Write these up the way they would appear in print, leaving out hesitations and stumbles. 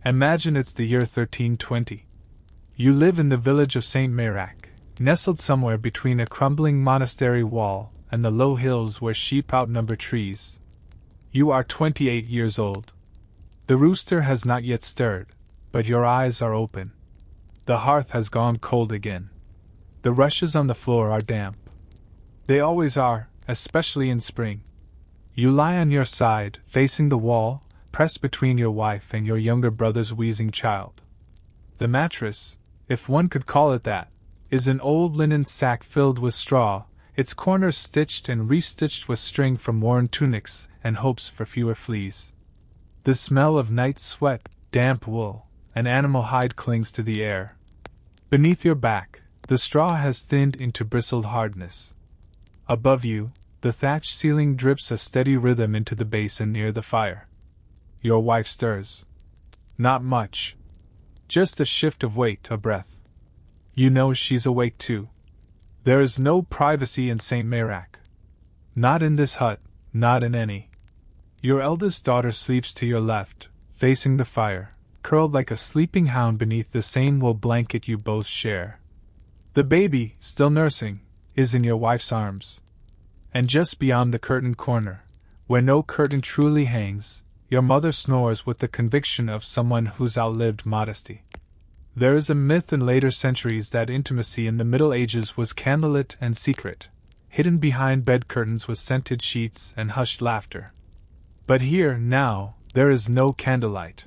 Imagine it's the year 1320. You live in the village of St. Marac, nestled somewhere between a crumbling monastery wall and the low hills where sheep outnumber trees. You are 28 years old. The rooster has not yet stirred, but your eyes are open. The hearth has gone cold again. The rushes on the floor are damp. They always are, especially in spring. You lie on your side, facing the wall, pressed between your wife and your younger brother's wheezing child. The mattress, if one could call it that, is an old linen sack filled with straw, its corners stitched and restitched with string from worn tunics and hopes for fewer fleas. The smell of night sweat, damp wool, and animal hide clings to the air. Beneath your back, the straw has thinned into bristled hardness. Above you, the thatch ceiling drips a steady rhythm into the basin near the fire. Your wife stirs. Not much. Just a shift of weight, a breath. You know she's awake too. There is no privacy in St. Marac. Not in this hut, not in any. Your eldest daughter sleeps to your left, facing the fire, curled like a sleeping hound beneath the same wool blanket you both share. The baby, still nursing, is in your wife's arms. And just beyond the curtained corner, where no curtain truly hangs, your mother snores with the conviction of someone who's outlived modesty. There is a myth in later centuries that intimacy in the Middle Ages was candlelit and secret, hidden behind bed curtains with scented sheets and hushed laughter. But here, now, there is no candlelight.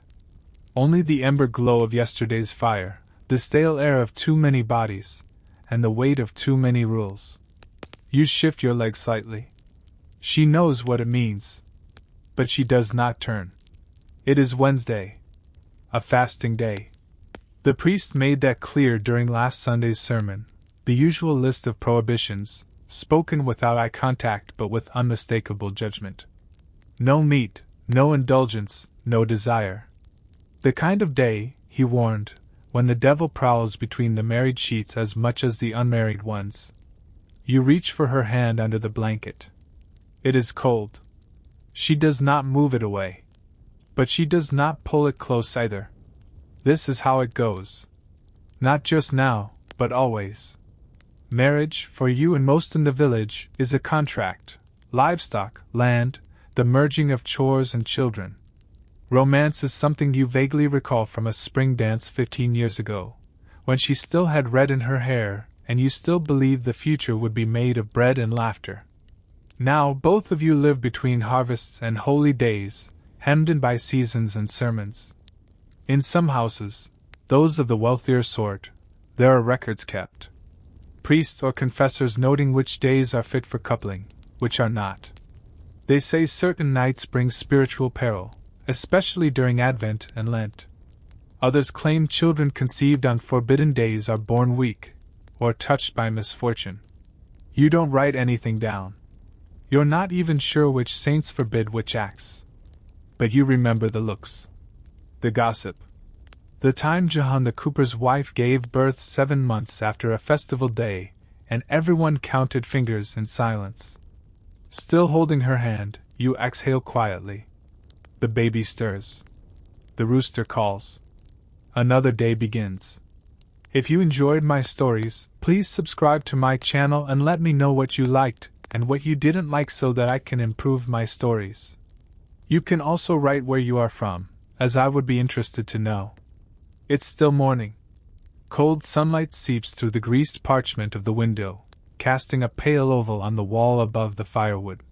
Only the ember glow of yesterday's fire, the stale air of too many bodies, and the weight of too many rules. You shift your leg slightly. She knows what it means. But she does not turn. It is Wednesday. A fasting day. The priest made that clear during last Sunday's sermon, the usual list of prohibitions, spoken without eye contact but with unmistakable judgment. No meat, no indulgence, no desire. The kind of day, he warned, when the devil prowls between the married sheets as much as the unmarried ones. You reach for her hand under the blanket. It is cold. She does not move it away. But she does not pull it close either. This is how it goes. Not just now, but always. Marriage, for you and most in the village, is a contract. Livestock, land, the merging of chores and children. Romance is something you vaguely recall from a spring dance 15 years ago, when she still had red in her hair, and you still believed the future would be made of bread and laughter. Now both of you live between harvests and holy days, hemmed in by seasons and sermons. In some houses, those of the wealthier sort, there are records kept. Priests or confessors noting which days are fit for coupling, which are not. They say certain nights bring spiritual peril, especially during Advent and Lent. Others claim children conceived on forbidden days are born weak, or touched by misfortune. You don't write anything down. You're not even sure which saints forbid which acts. But you remember the looks. The gossip. The time Jahan the cooper's wife gave birth 7 months after a festival day, and everyone counted fingers in silence. Still holding her hand, you exhale quietly. The baby stirs. The rooster calls. Another day begins. If you enjoyed my stories, please subscribe to my channel and let me know what you liked and what you didn't like so that I can improve my stories. You can also write where you are from, as I would be interested to know. It's still morning. Cold sunlight seeps through the greased parchment of the window, casting a pale oval on the wall above the firewood.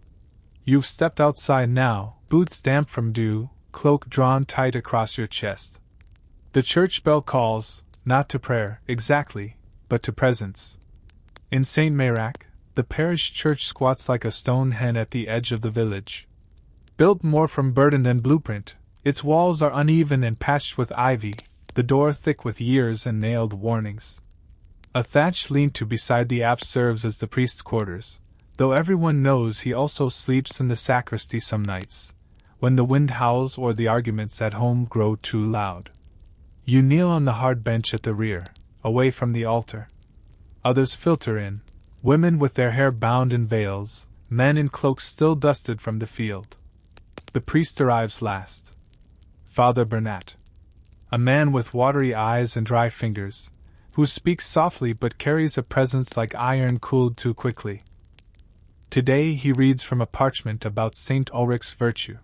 You've stepped outside now, boots damp from dew, cloak drawn tight across your chest. The church bell calls, not to prayer, exactly, but to presence. In St. Marac, the parish church squats like a stone hen at the edge of the village. Built more from burden than blueprint, its walls are uneven and patched with ivy, the door thick with years and nailed warnings. A thatched lean-to beside the apse serves as the priest's quarters, though everyone knows he also sleeps in the sacristy some nights, when the wind howls or the arguments at home grow too loud. You kneel on the hard bench at the rear, away from the altar. Others filter in, women with their hair bound in veils, men in cloaks still dusted from the field. The priest arrives last. Father Bernat. A man with watery eyes and dry fingers, who speaks softly but carries a presence like iron cooled too quickly. Today he reads from a parchment about St. Ulrich's virtue.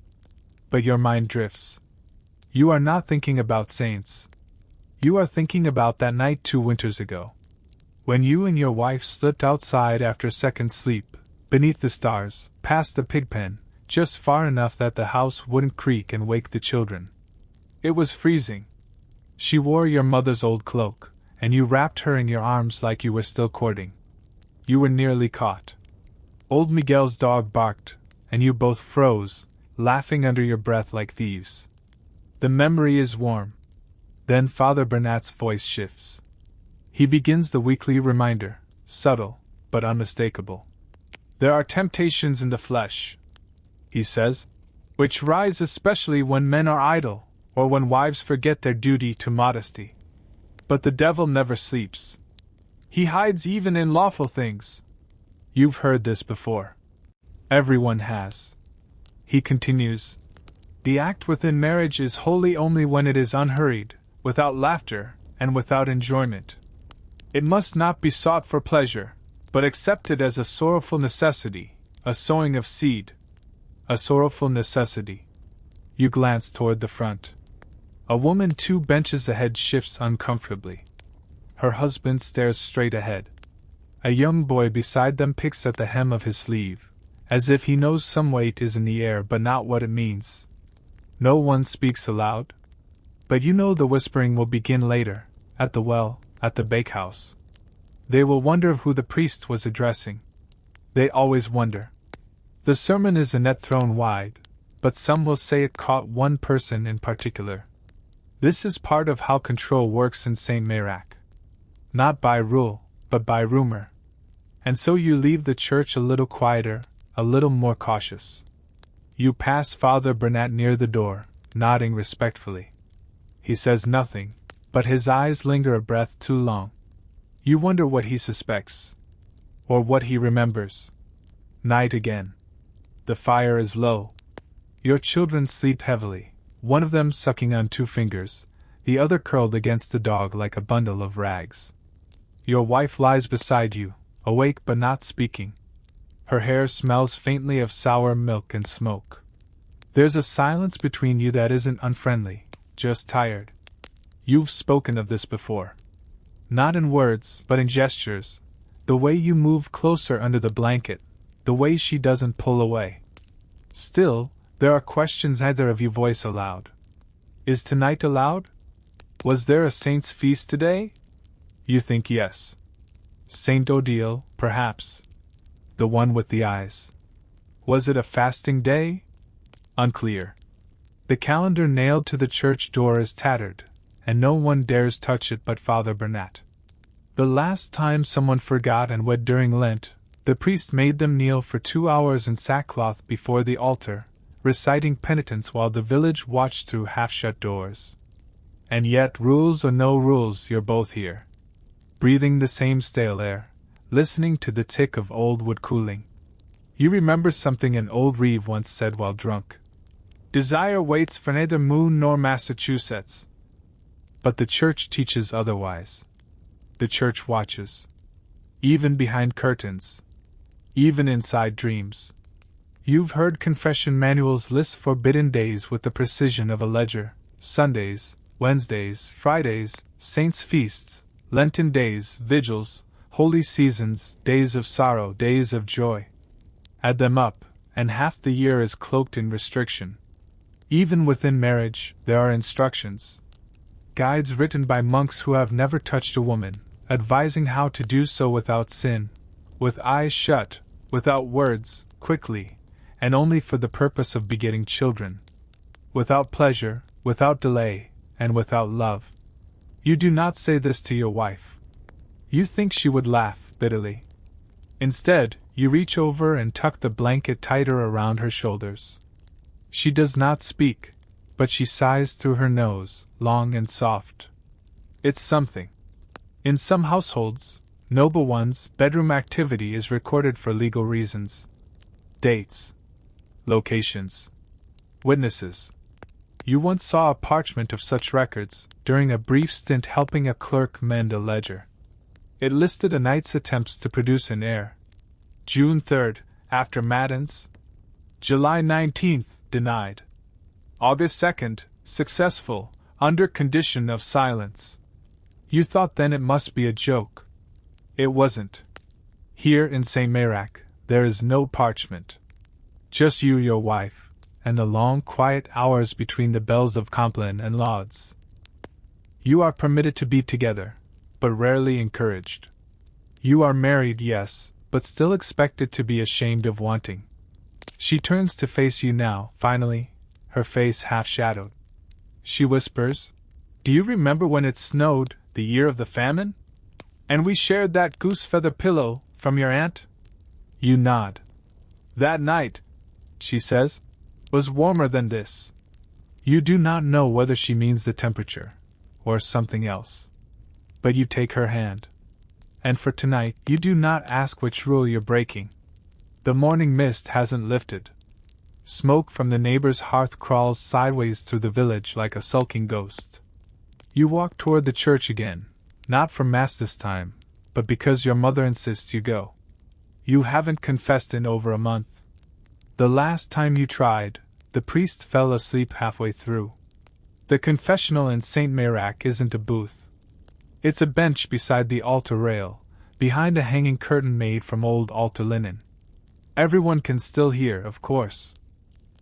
But your mind drifts. You are not thinking about saints. You are thinking about that night 2 winters ago, when you and your wife slipped outside after second sleep, beneath the stars, past the pigpen, just far enough that the house wouldn't creak and wake the children. It was freezing. She wore your mother's old cloak, and you wrapped her in your arms like you were still courting. You were nearly caught. Old Miguel's dog barked, and you both froze, laughing under your breath like thieves. The memory is warm. Then Father Bernat's voice shifts. He begins the weekly reminder, subtle, but unmistakable. There are temptations in the flesh, he says, which rise especially when men are idle, or when wives forget their duty to modesty. But the devil never sleeps. He hides even in lawful things. You've heard this before. Everyone has. He continues, the act within marriage is holy only when it is unhurried, without laughter, and without enjoyment. It must not be sought for pleasure, but accepted as a sorrowful necessity, a sowing of seed. A sorrowful necessity. You glance toward the front. A woman 2 benches ahead shifts uncomfortably. Her husband stares straight ahead. A young boy beside them picks at the hem of his sleeve, as if he knows some weight is in the air but not what it means. No one speaks aloud. But you know the whispering will begin later, at the well, at the bakehouse. They will wonder who the priest was addressing. They always wonder. The sermon is a net thrown wide, but some will say it caught one person in particular. This is part of how control works in St. Mirac. Not by rule, but by rumor. And so you leave the church a little quieter, a little more cautious. You pass Father Bernat near the door, nodding respectfully. He says nothing, but his eyes linger a breath too long. You wonder what he suspects. Or what he remembers. Night again. The fire is low. Your children sleep heavily, one of them sucking on 2 fingers, the other curled against the dog like a bundle of rags. Your wife lies beside you, awake but not speaking. Her hair smells faintly of sour milk and smoke. There's a silence between you that isn't unfriendly, just tired. You've spoken of this before. Not in words, but in gestures. The way you move closer under the blanket, the way she doesn't pull away. Still, there are questions neither of you voice aloud. Is tonight allowed? Was there a saint's feast today? You think yes. Saint Odile, perhaps. The one with the eyes. Was it a fasting day? Unclear. The calendar nailed to the church door is tattered, and no one dares touch it but Father Bernat. The last time someone forgot and wed during Lent, the priest made them kneel for 2 hours in sackcloth before the altar, reciting penitence while the village watched through half-shut doors. And yet, rules or no rules, you're both here. Breathing the same stale air, listening to the tick of old wood cooling. You remember something an old reeve once said while drunk. Desire waits for neither moon nor Massachusetts. But the church teaches otherwise. The church watches. Even behind curtains. Even inside dreams. You've heard confession manuals list forbidden days with the precision of a ledger. Sundays, Wednesdays, Fridays, saints' feasts, Lenten days, vigils, holy seasons, days of sorrow, days of joy. Add them up, and half the year is cloaked in restriction. Even within marriage, there are instructions. Guides written by monks who have never touched a woman, advising how to do so without sin, with eyes shut, without words, quickly, and only for the purpose of begetting children. Without pleasure, without delay, and without love. You do not say this to your wife. You think she would laugh bitterly. Instead, you reach over and tuck the blanket tighter around her shoulders. She does not speak, but she sighs through her nose, long and soft. It's something. In some households, noble ones, bedroom activity is recorded for legal reasons. Dates. Locations. Witnesses. You once saw a parchment of such records, during a brief stint helping a clerk mend a ledger. It listed a knight's attempts to produce an heir. June 3rd, after Matins. July 19th, denied. August 2nd, successful, under condition of silence. You thought then it must be a joke. It wasn't. Here in St. Marac, there is no parchment. Just you, your wife, and the long quiet hours between the bells of Compline and Lauds. You are permitted to be together, but rarely encouraged. You are married, yes, but still expected to be ashamed of wanting. She turns to face you now, finally, her face half-shadowed. She whispers, "Do you remember when it snowed, the year of the famine? And we shared that goose-feather pillow from your aunt?" You nod. "That night," she says, "was warmer than this." You do not know whether she means the temperature, or something else. But you take her hand. And for tonight, you do not ask which rule you're breaking. The morning mist hasn't lifted. Smoke from the neighbor's hearth crawls sideways through the village like a sulking ghost. You walk toward the church again, not for Mass this time, but because your mother insists you go. You haven't confessed in over a month. The last time you tried, the priest fell asleep halfway through. The confessional in St. Marac isn't a booth. It's a bench beside the altar rail, behind a hanging curtain made from old altar linen. Everyone can still hear, of course.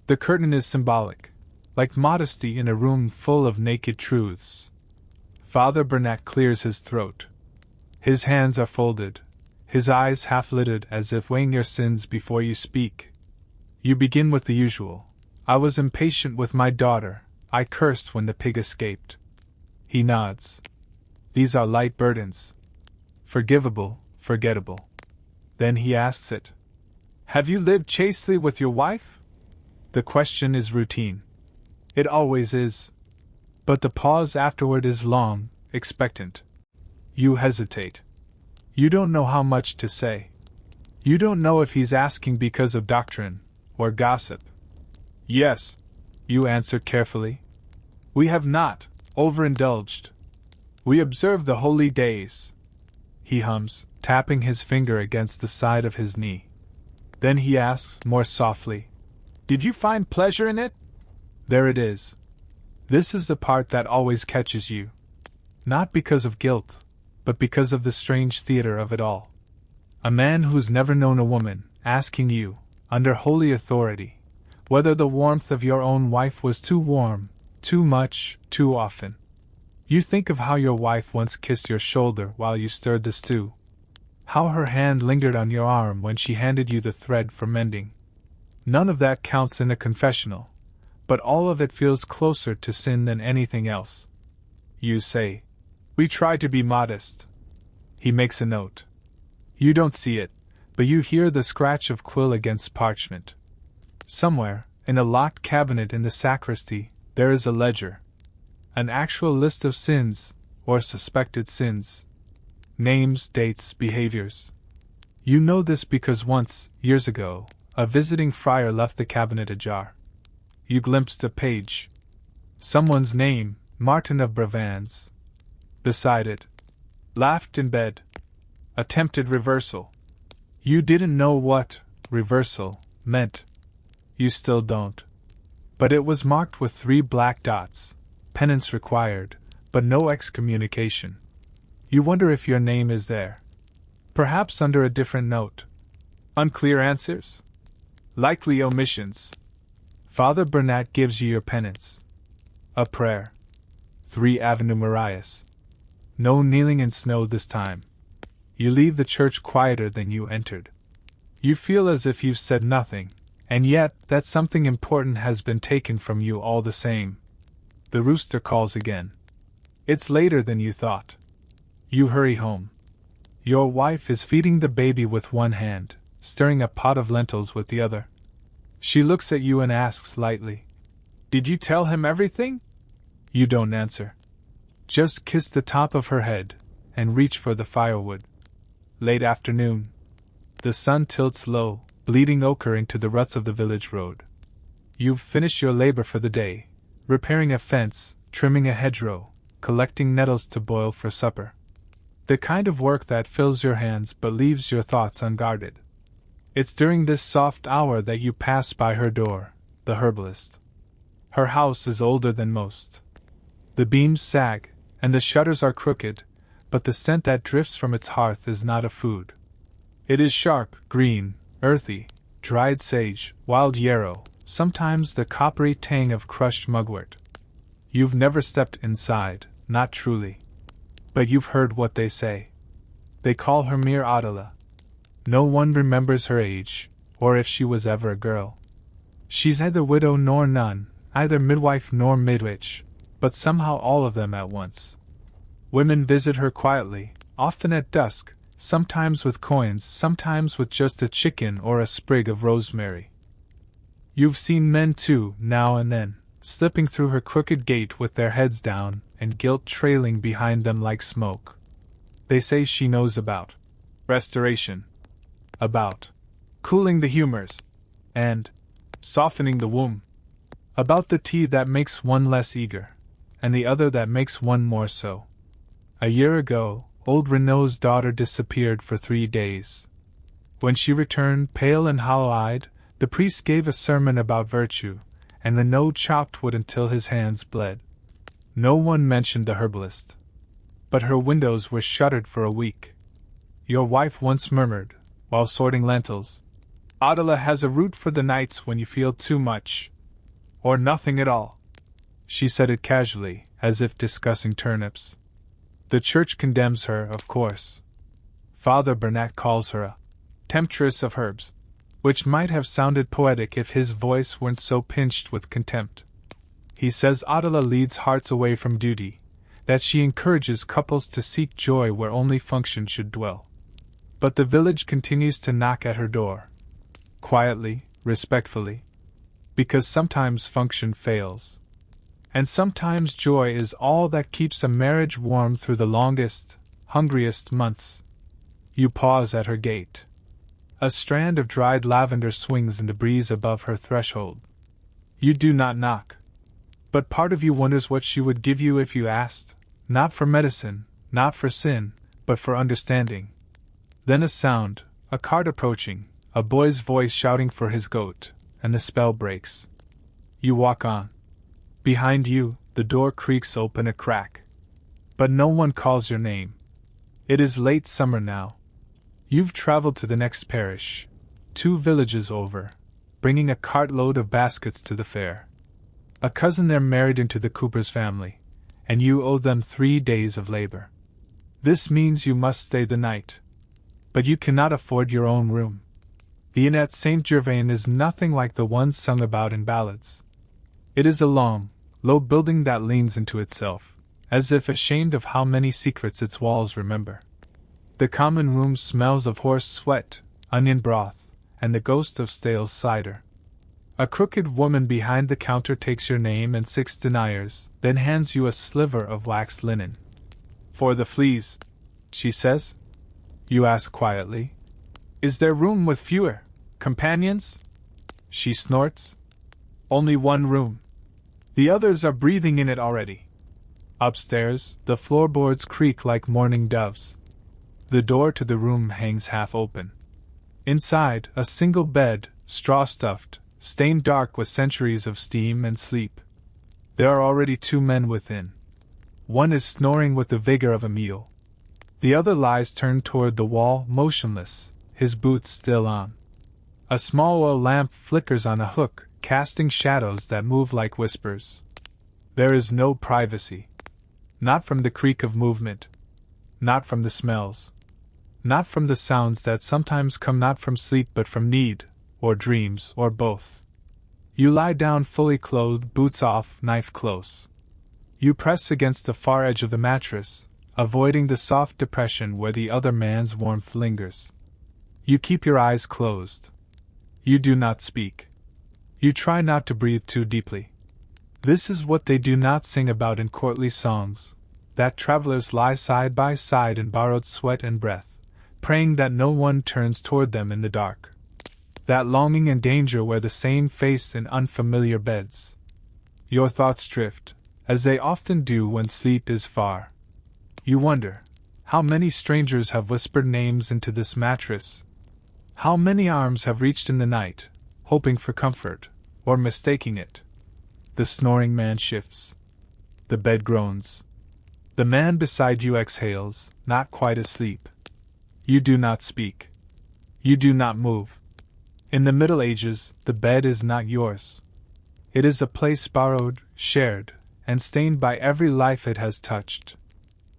The curtain is symbolic, like modesty in a room full of naked truths. Father Bernat clears his throat. His hands are folded, his eyes half-lidded as if weighing your sins before you speak. You begin with the usual. "I was impatient with my daughter, I cursed when the pig escaped." He nods. These are light burdens. Forgivable, forgettable. Then he asks it. "Have you lived chastely with your wife?" The question is routine. It always is. But the pause afterward is long, expectant. You hesitate. You don't know how much to say. You don't know if he's asking because of doctrine, or gossip. "Yes," you answer carefully. "We have not overindulged. We observe the holy days." He hums, tapping his finger against the side of his knee. Then he asks, more softly, "Did you find pleasure in it?" There it is. This is the part that always catches you. Not because of guilt, but because of the strange theater of it all. A man who's never known a woman, asking you, under holy authority, whether the warmth of your own wife was too warm, too much, too often. You think of how your wife once kissed your shoulder while you stirred the stew. How her hand lingered on your arm when she handed you the thread for mending. None of that counts in a confessional, but all of it feels closer to sin than anything else. You say, "We try to be modest." He makes a note. You don't see it, but you hear the scratch of quill against parchment. Somewhere, in a locked cabinet in the sacristy, there is a ledger. An actual list of sins, or suspected sins. Names, dates, behaviors. You know this because once, years ago, a visiting friar left the cabinet ajar. You glimpsed a page. Someone's name, Martin of Bravans. Beside it. Laughed in bed. Attempted reversal. You didn't know what reversal meant. You still don't. But it was marked with 3 black dots. Penance required, but no excommunication. You wonder if your name is there. Perhaps under a different note. Unclear answers? Likely omissions. Father Bernat gives you your penance. A prayer. 3 Avenue Marias. No kneeling in snow this time. You leave the church quieter than you entered. You feel as if you've said nothing, and yet that something important has been taken from you all the same. The rooster calls again. It's later than you thought. You hurry home. Your wife is feeding the baby with one hand, stirring a pot of lentils with the other. She looks at you and asks lightly, "Did you tell him everything?" You don't answer. Just kiss the top of her head, and reach for the firewood. Late afternoon. The sun tilts low, bleeding ochre into the ruts of the village road. You've finished your labor for the day, repairing a fence, trimming a hedgerow, collecting nettles to boil for supper. The kind of work that fills your hands but leaves your thoughts unguarded. It's during this soft hour that you pass by her door, the herbalist. Her house is older than most. The beams sag, and the shutters are crooked, but the scent that drifts from its hearth is not of food. It is sharp, green, earthy, dried sage, wild yarrow, sometimes the coppery tang of crushed mugwort. You've never stepped inside, not truly. But you've heard what they say. They call her mere Adela. No one remembers her age, or if she was ever a girl. She's neither widow nor nun, either midwife nor midwitch, but somehow all of them at once. Women visit her quietly, often at dusk, sometimes with coins, sometimes with just a chicken or a sprig of rosemary. You've seen men too, now and then, slipping through her crooked gate with their heads down and guilt trailing behind them like smoke. They say she knows about restoration, about cooling the humors, and softening the womb, about the tea that makes one less eager, and the other that makes one more so. A year ago, old Renault's daughter disappeared for 3 days. When she returned, pale and hollow-eyed, the priest gave a sermon about virtue, and Renault chopped wood until his hands bled. No one mentioned the herbalist. But her windows were shuttered for a week. Your wife once murmured, while sorting lentils, "Adela has a root for the nights when you feel too much, or nothing at all." She said it casually, as if discussing turnips. The church condemns her, of course. Father Bernat calls her a temptress of herbs, which might have sounded poetic if his voice weren't so pinched with contempt. He says Adela leads hearts away from duty, that she encourages couples to seek joy where only function should dwell. But the village continues to knock at her door. Quietly, respectfully. Because sometimes function fails. And sometimes joy is all that keeps a marriage warm through the longest, hungriest months. You pause at her gate. A strand of dried lavender swings in the breeze above her threshold. You do not knock. But part of you wonders what she would give you if you asked, not for medicine, not for sin, but for understanding. Then a sound, a cart approaching, a boy's voice shouting for his goat, and the spell breaks. You walk on. Behind you, the door creaks open a crack. But no one calls your name. It is late summer now. You've traveled to the next parish, 2 villages over, bringing a cartload of baskets to the fair. A cousin there married into the cooper's family, and you owe them 3 days of labor. This means you must stay the night. But you cannot afford your own room. The inn at St. Gervain is nothing like the ones sung about in ballads. It is a long, low building that leans into itself, as if ashamed of how many secrets its walls remember. The common room smells of horse sweat, onion broth, and the ghost of stale cider. A crooked woman behind the counter takes your name and 6 deniers, then hands you a sliver of waxed linen. "For the fleas," she says. You ask quietly, "Is there room with fewer companions?" She snorts. "Only 1 room. The others are breathing in it already." Upstairs, the floorboards creak like mourning doves. The door to the room hangs half open. Inside, a single bed, straw-stuffed, stained dark with centuries of steam and sleep. There are already 2 men within. One is snoring with the vigor of a mule. The other lies turned toward the wall, motionless, his boots still on. A small oil lamp flickers on a hook, casting shadows that move like whispers. There is no privacy. Not from the creak of movement. Not from the smells. Not from the sounds that sometimes come not from sleep but from need, or dreams, or both. You lie down fully clothed, boots off, knife close. You press against the far edge of the mattress, avoiding the soft depression where the other man's warmth lingers. You keep your eyes closed. You do not speak. You try not to breathe too deeply. This is what they do not sing about in courtly songs, that travelers lie side by side in borrowed sweat and breath, praying that no one turns toward them in the dark. That longing and danger where the same face in unfamiliar beds. Your thoughts drift, as they often do when sleep is far. You wonder, how many strangers have whispered names into this mattress? How many arms have reached in the night, hoping for comfort, or mistaking it? The snoring man shifts. The bed groans. The man beside you exhales, not quite asleep. You do not speak. You do not move. In the Middle Ages, the bed is not yours. It is a place borrowed, shared, and stained by every life it has touched.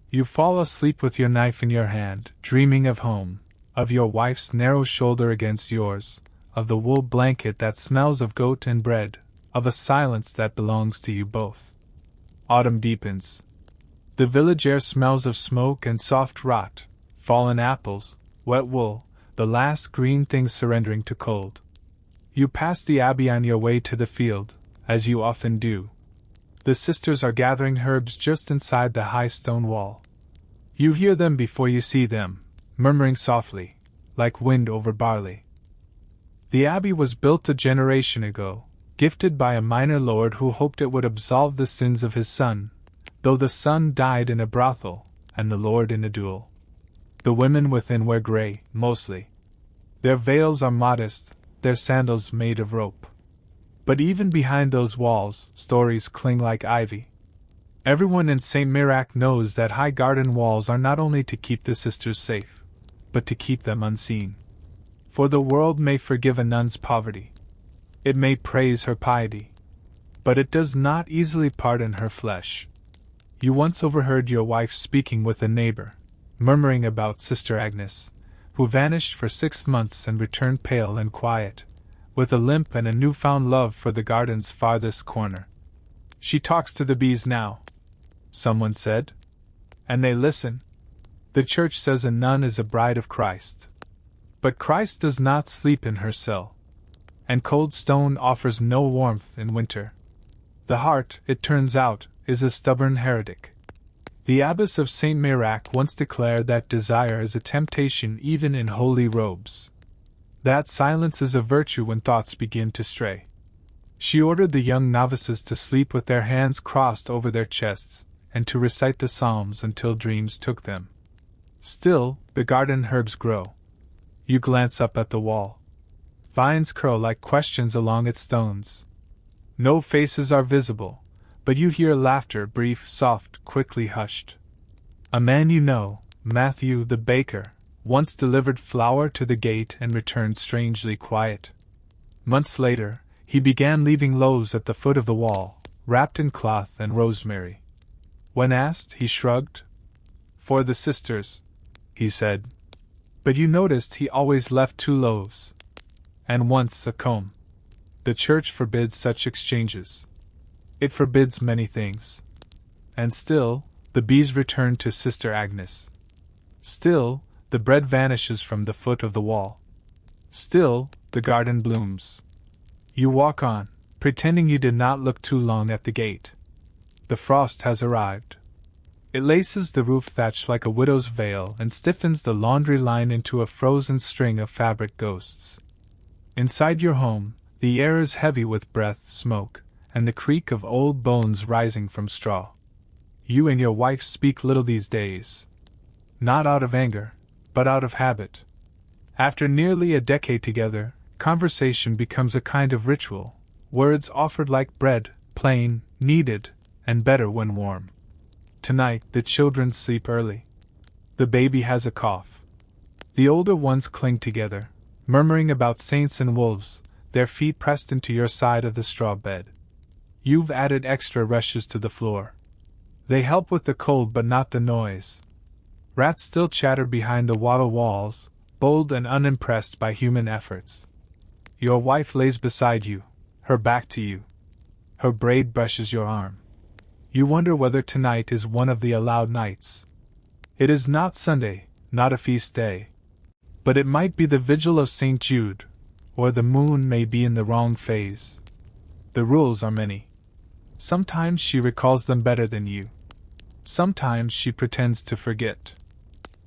You fall asleep with your knife in your hand, dreaming of home, of your wife's narrow shoulder against yours, of the wool blanket that smells of goat and bread, of a silence that belongs to you both. Autumn deepens. The village air smells of smoke and soft rot, fallen apples, wet wool, the last green things surrendering to cold. You pass the abbey on your way to the field, as you often do. The sisters are gathering herbs just inside the high stone wall. You hear them before you see them, murmuring softly, like wind over barley. The abbey was built a generation ago, gifted by a minor lord who hoped it would absolve the sins of his son, though the son died in a brothel, and the lord in a duel. The women within wear grey, mostly. Their veils are modest, their sandals made of rope. But even behind those walls, stories cling like ivy. Everyone in St. Mirac knows that high garden walls are not only to keep the sisters safe, but to keep them unseen. For the world may forgive a nun's poverty. It may praise her piety. But it does not easily pardon her flesh. You once overheard your wife speaking with a neighbor, murmuring about Sister Agnes, who vanished for 6 months and returned pale and quiet, with a limp and a newfound love for the garden's farthest corner. She talks to the bees now, someone said. And they listen. The church says a nun is a bride of Christ. But Christ does not sleep in her cell. And cold stone offers no warmth in winter. The heart, it turns out, is a stubborn heretic. The abbess of St. Mirac once declared that desire is a temptation even in holy robes. That silence is a virtue when thoughts begin to stray. She ordered the young novices to sleep with their hands crossed over their chests, and to recite the Psalms until dreams took them. Still, the garden herbs grow. You glance up at the wall. Vines curl like questions along its stones. No faces are visible, but you hear laughter, brief, soft, quickly hushed. A man you know, Matthew the baker, once delivered flour to the gate and returned strangely quiet. Months later, he began leaving loaves at the foot of the wall, wrapped in cloth and rosemary. When asked, he shrugged. For the sisters, he said. But you noticed he always left 2 loaves. And once a comb. The church forbids such exchanges. It forbids many things. And still, the bees return to Sister Agnes. Still, the bread vanishes from the foot of the wall. Still, the garden blooms. You walk on, pretending you did not look too long at the gate. The frost has arrived. It laces the roof thatch like a widow's veil and stiffens the laundry line into a frozen string of fabric ghosts. Inside your home, the air is heavy with breath, smoke, and the creak of old bones rising from straw. You and your wife speak little these days. Not out of anger, but out of habit. After nearly a decade together, conversation becomes a kind of ritual, words offered like bread, plain, needed, and better when warm. Tonight, the children sleep early. The baby has a cough. The older ones cling together, murmuring about saints and wolves, their feet pressed into your side of the straw bed. You've added extra rushes to the floor. They help with the cold but not the noise. Rats still chatter behind the wattle walls, bold and unimpressed by human efforts. Your wife lays beside you, her back to you. Her braid brushes your arm. You wonder whether tonight is one of the allowed nights. It is not Sunday, not a feast day. But it might be the vigil of St. Jude, or the moon may be in the wrong phase. The rules are many. Sometimes she recalls them better than you. Sometimes she pretends to forget.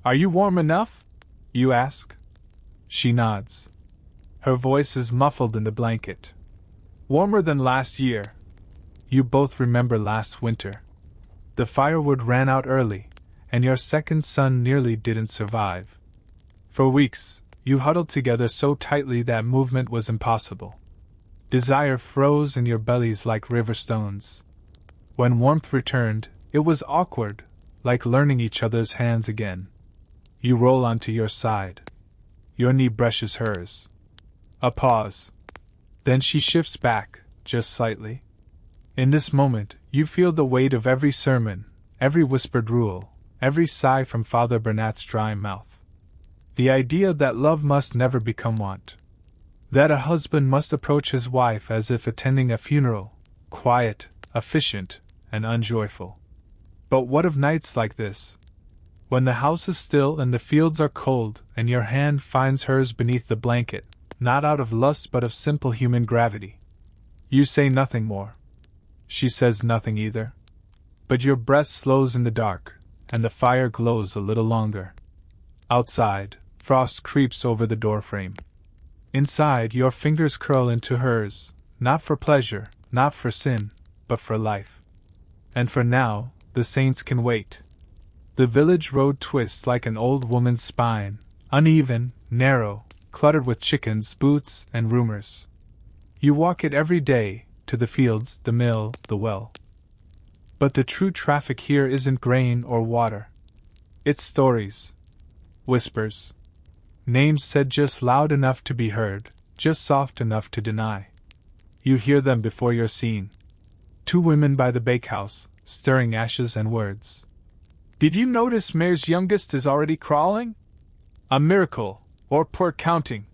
Are you warm enough? You ask. She nods. Her voice is muffled in the blanket. Warmer than last year. You both remember last winter. The firewood ran out early, and your second son nearly didn't survive. For weeks, you huddled together so tightly that movement was impossible. Desire froze in your bellies like river stones. When warmth returned, it was awkward, like learning each other's hands again. You roll onto your side. Your knee brushes hers. A pause. Then she shifts back, just slightly. In this moment, you feel the weight of every sermon, every whispered rule, every sigh from Father Bernat's dry mouth. The idea that love must never become want. That a husband must approach his wife as if attending a funeral, quiet, efficient, and unjoyful. But what of nights like this? When the house is still and the fields are cold and your hand finds hers beneath the blanket, not out of lust but of simple human gravity. You say nothing more. She says nothing either. But your breath slows in the dark, and the fire glows a little longer. Outside, frost creeps over the doorframe. Inside, your fingers curl into hers, not for pleasure, not for sin, but for life. And for now, the saints can wait. The village road twists like an old woman's spine, uneven, narrow, cluttered with chickens, boots, and rumors. You walk it every day, to the fields, the mill, the well. But the true traffic here isn't grain or water. It's stories. Whispers. Names said just loud enough to be heard, just soft enough to deny. You hear them before you're seen. 2 women by the bakehouse, stirring ashes and words. Did you notice Mayor's youngest is already crawling? A miracle, or poor counting.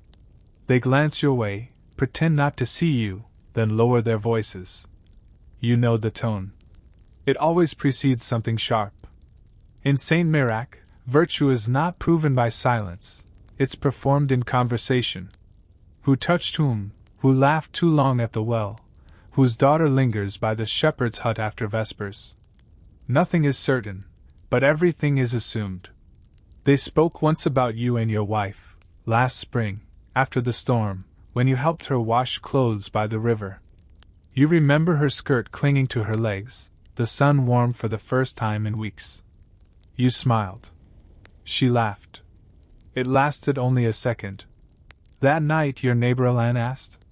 They glance your way, pretend not to see you, then lower their voices. You know the tone. It always precedes something sharp. In Saint Mirac, virtue is not proven by silence, it's performed in conversation. Who touched whom, who laughed too long at the well, whose daughter lingers by the shepherd's hut after vespers. Nothing is certain, but everything is assumed. They spoke once about you and your wife, last spring, after the storm, when you helped her wash clothes by the river. You remember her skirt clinging to her legs, the sun warm for the first time in weeks. You smiled. She laughed. It lasted only a second. That night your neighbor Alan asked,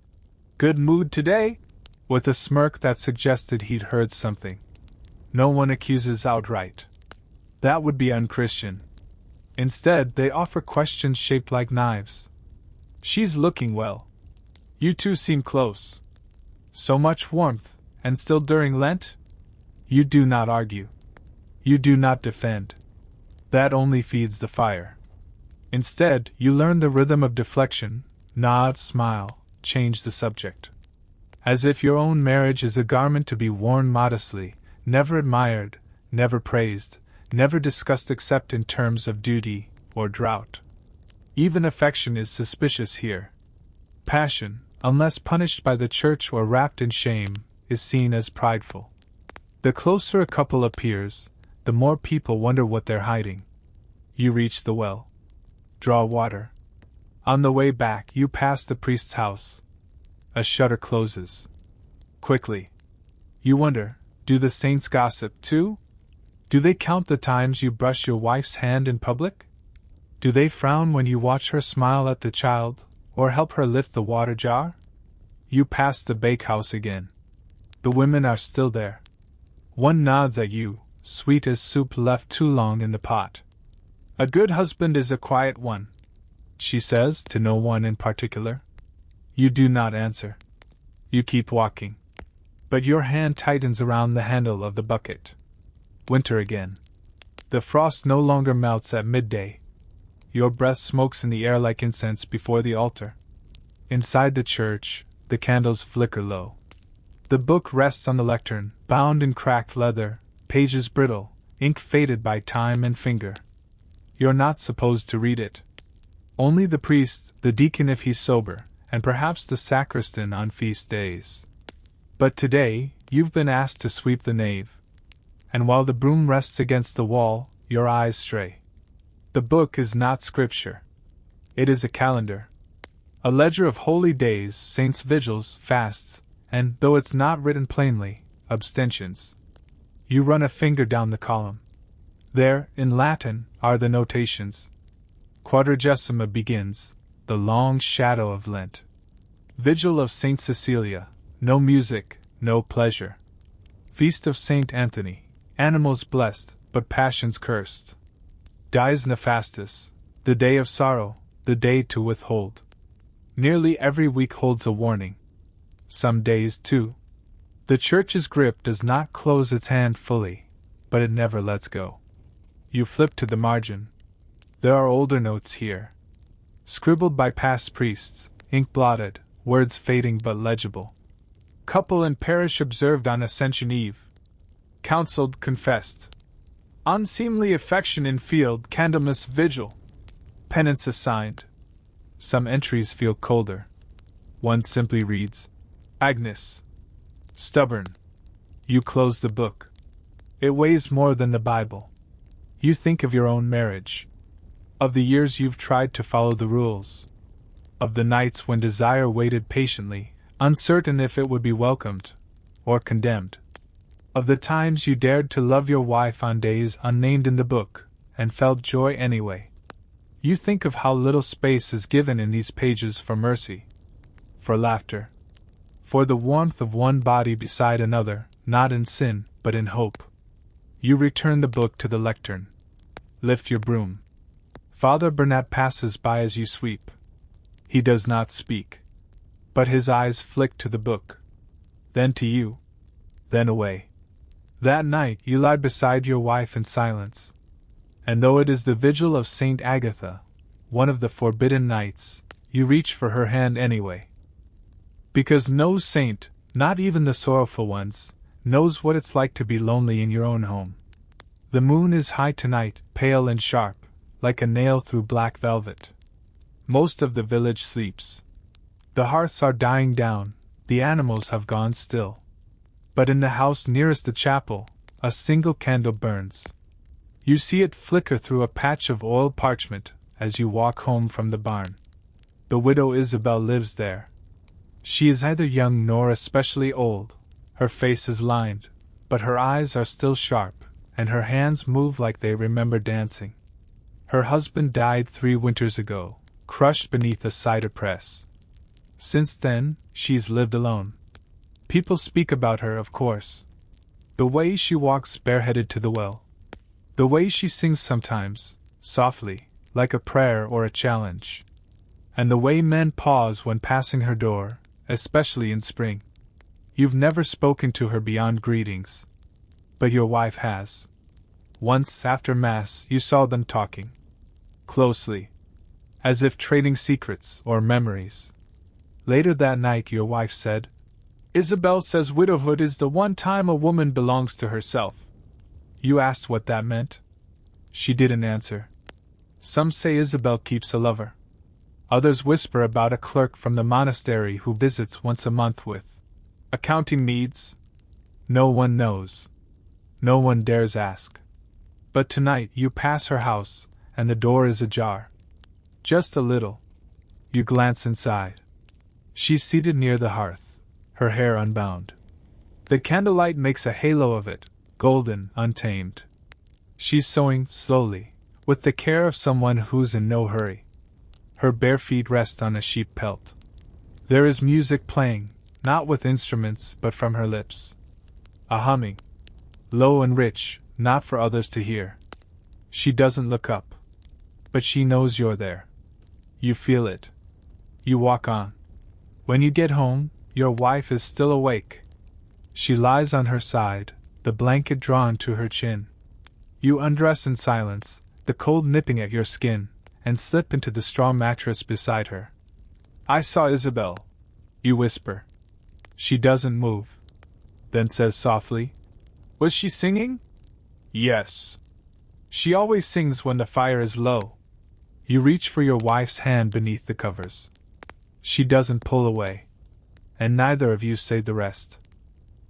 "Good mood today?" with a smirk that suggested he'd heard something. No one accuses outright. That would be unchristian. Instead, they offer questions shaped like knives. She's looking well. You two seem close. So much warmth, and still during Lent? You do not argue. You do not defend. That only feeds the fire. Instead, you learn the rhythm of deflection, nod, smile, change the subject. As if your own marriage is a garment to be worn modestly, never admired, never praised, never discussed except in terms of duty or drought. Even affection is suspicious here. Passion, unless punished by the church or wrapped in shame, is seen as prideful. The closer a couple appears, the more people wonder what they're hiding. You reach the well. Draw water. On the way back, you pass the priest's house. A shutter closes. Quickly. You wonder, do the saints gossip too? Do they count the times you brush your wife's hand in public? Do they frown when you watch her smile at the child, or help her lift the water jar? You pass the bakehouse again. The women are still there. One nods at you, sweet as soup left too long in the pot. A good husband is a quiet one, she says to no one in particular. You do not answer. You keep walking. But your hand tightens around the handle of the bucket. Winter again. The frost no longer melts at midday. Your breath smokes in the air like incense before the altar. Inside the church, the candles flicker low. The book rests on the lectern, bound in cracked leather, pages brittle, ink faded by time and finger. You're not supposed to read it. Only the priest, the deacon if he's sober, and perhaps the sacristan on feast days. But today, you've been asked to sweep the nave. And while the broom rests against the wall, your eyes stray. The book is not scripture. It is a calendar. A ledger of holy days, saints' vigils, fasts, and, though it's not written plainly, abstentions. You run a finger down the column. There, in Latin, are the notations. Quadragesima begins, the long shadow of Lent. Vigil of Saint Cecilia, no music, no pleasure. Feast of Saint Anthony, animals blessed, but passions cursed. Dies Nefastus, the day of sorrow, the day to withhold. Nearly every week holds a warning. Some days, too. The Church's grip does not close its hand fully, but it never lets go. You flip to the margin. There are older notes here. Scribbled by past priests, ink blotted, words fading but legible. Couple in parish observed on Ascension Eve. Counseled, confessed. Unseemly affection in field, Candlemas vigil. Penance assigned. Some entries feel colder. One simply reads, Agnes. Stubborn. You close the book. It weighs more than the Bible. You think of your own marriage. Of the years you've tried to follow the rules. Of the nights when desire waited patiently, uncertain if it would be welcomed or condemned. Of the times you dared to love your wife on days unnamed in the book, and felt joy anyway. You think of how little space is given in these pages for mercy, for laughter, for the warmth of one body beside another, not in sin, but in hope. You return the book to the lectern. Lift your broom. Father Bernat passes by as you sweep. He does not speak, but his eyes flick to the book, then to you, then away. That night you lie beside your wife in silence, and though it is the vigil of Saint Agatha, one of the forbidden nights, you reach for her hand anyway. Because no saint, not even the sorrowful ones, knows what it's like to be lonely in your own home. The moon is high tonight, pale and sharp, like a nail through black velvet. Most of the village sleeps. The hearths are dying down, the animals have gone still. But in the house nearest the chapel, a single candle burns. You see it flicker through a patch of oiled parchment as you walk home from the barn. The widow Isabel lives there. She is neither young nor especially old. Her face is lined, but her eyes are still sharp, and her hands move like they remember dancing. Her husband died 3 winters ago, crushed beneath a cider press. Since then, she's lived alone. People speak about her, of course. The way she walks bareheaded to the well. The way she sings sometimes, softly, like a prayer or a challenge. And the way men pause when passing her door, especially in spring. You've never spoken to her beyond greetings. But your wife has. Once after Mass you saw them talking. Closely. As if trading secrets or memories. Later that night your wife said, Isabel says widowhood is the one time a woman belongs to herself. You asked what that meant? She didn't answer. Some say Isabel keeps a lover. Others whisper about a clerk from the monastery who visits once a month with accounting needs. No one knows. No one dares ask. But tonight you pass her house, and the door is ajar. Just a little. You glance inside. She's seated near the hearth, her hair unbound. The candlelight makes a halo of it, golden, untamed. She's sewing, slowly, with the care of someone who's in no hurry. Her bare feet rest on a sheep pelt. There is music playing, not with instruments but from her lips. A humming. Low and rich, not for others to hear. She doesn't look up. But she knows you're there. You feel it. You walk on. When you get home, your wife is still awake. She lies on her side, the blanket drawn to her chin. You undress in silence, the cold nipping at your skin, and slip into the straw mattress beside her. I saw Isabel, you whisper. She doesn't move. Then says softly, Was she singing? Yes. She always sings when the fire is low. You reach for your wife's hand beneath the covers. She doesn't pull away. And neither of you say the rest.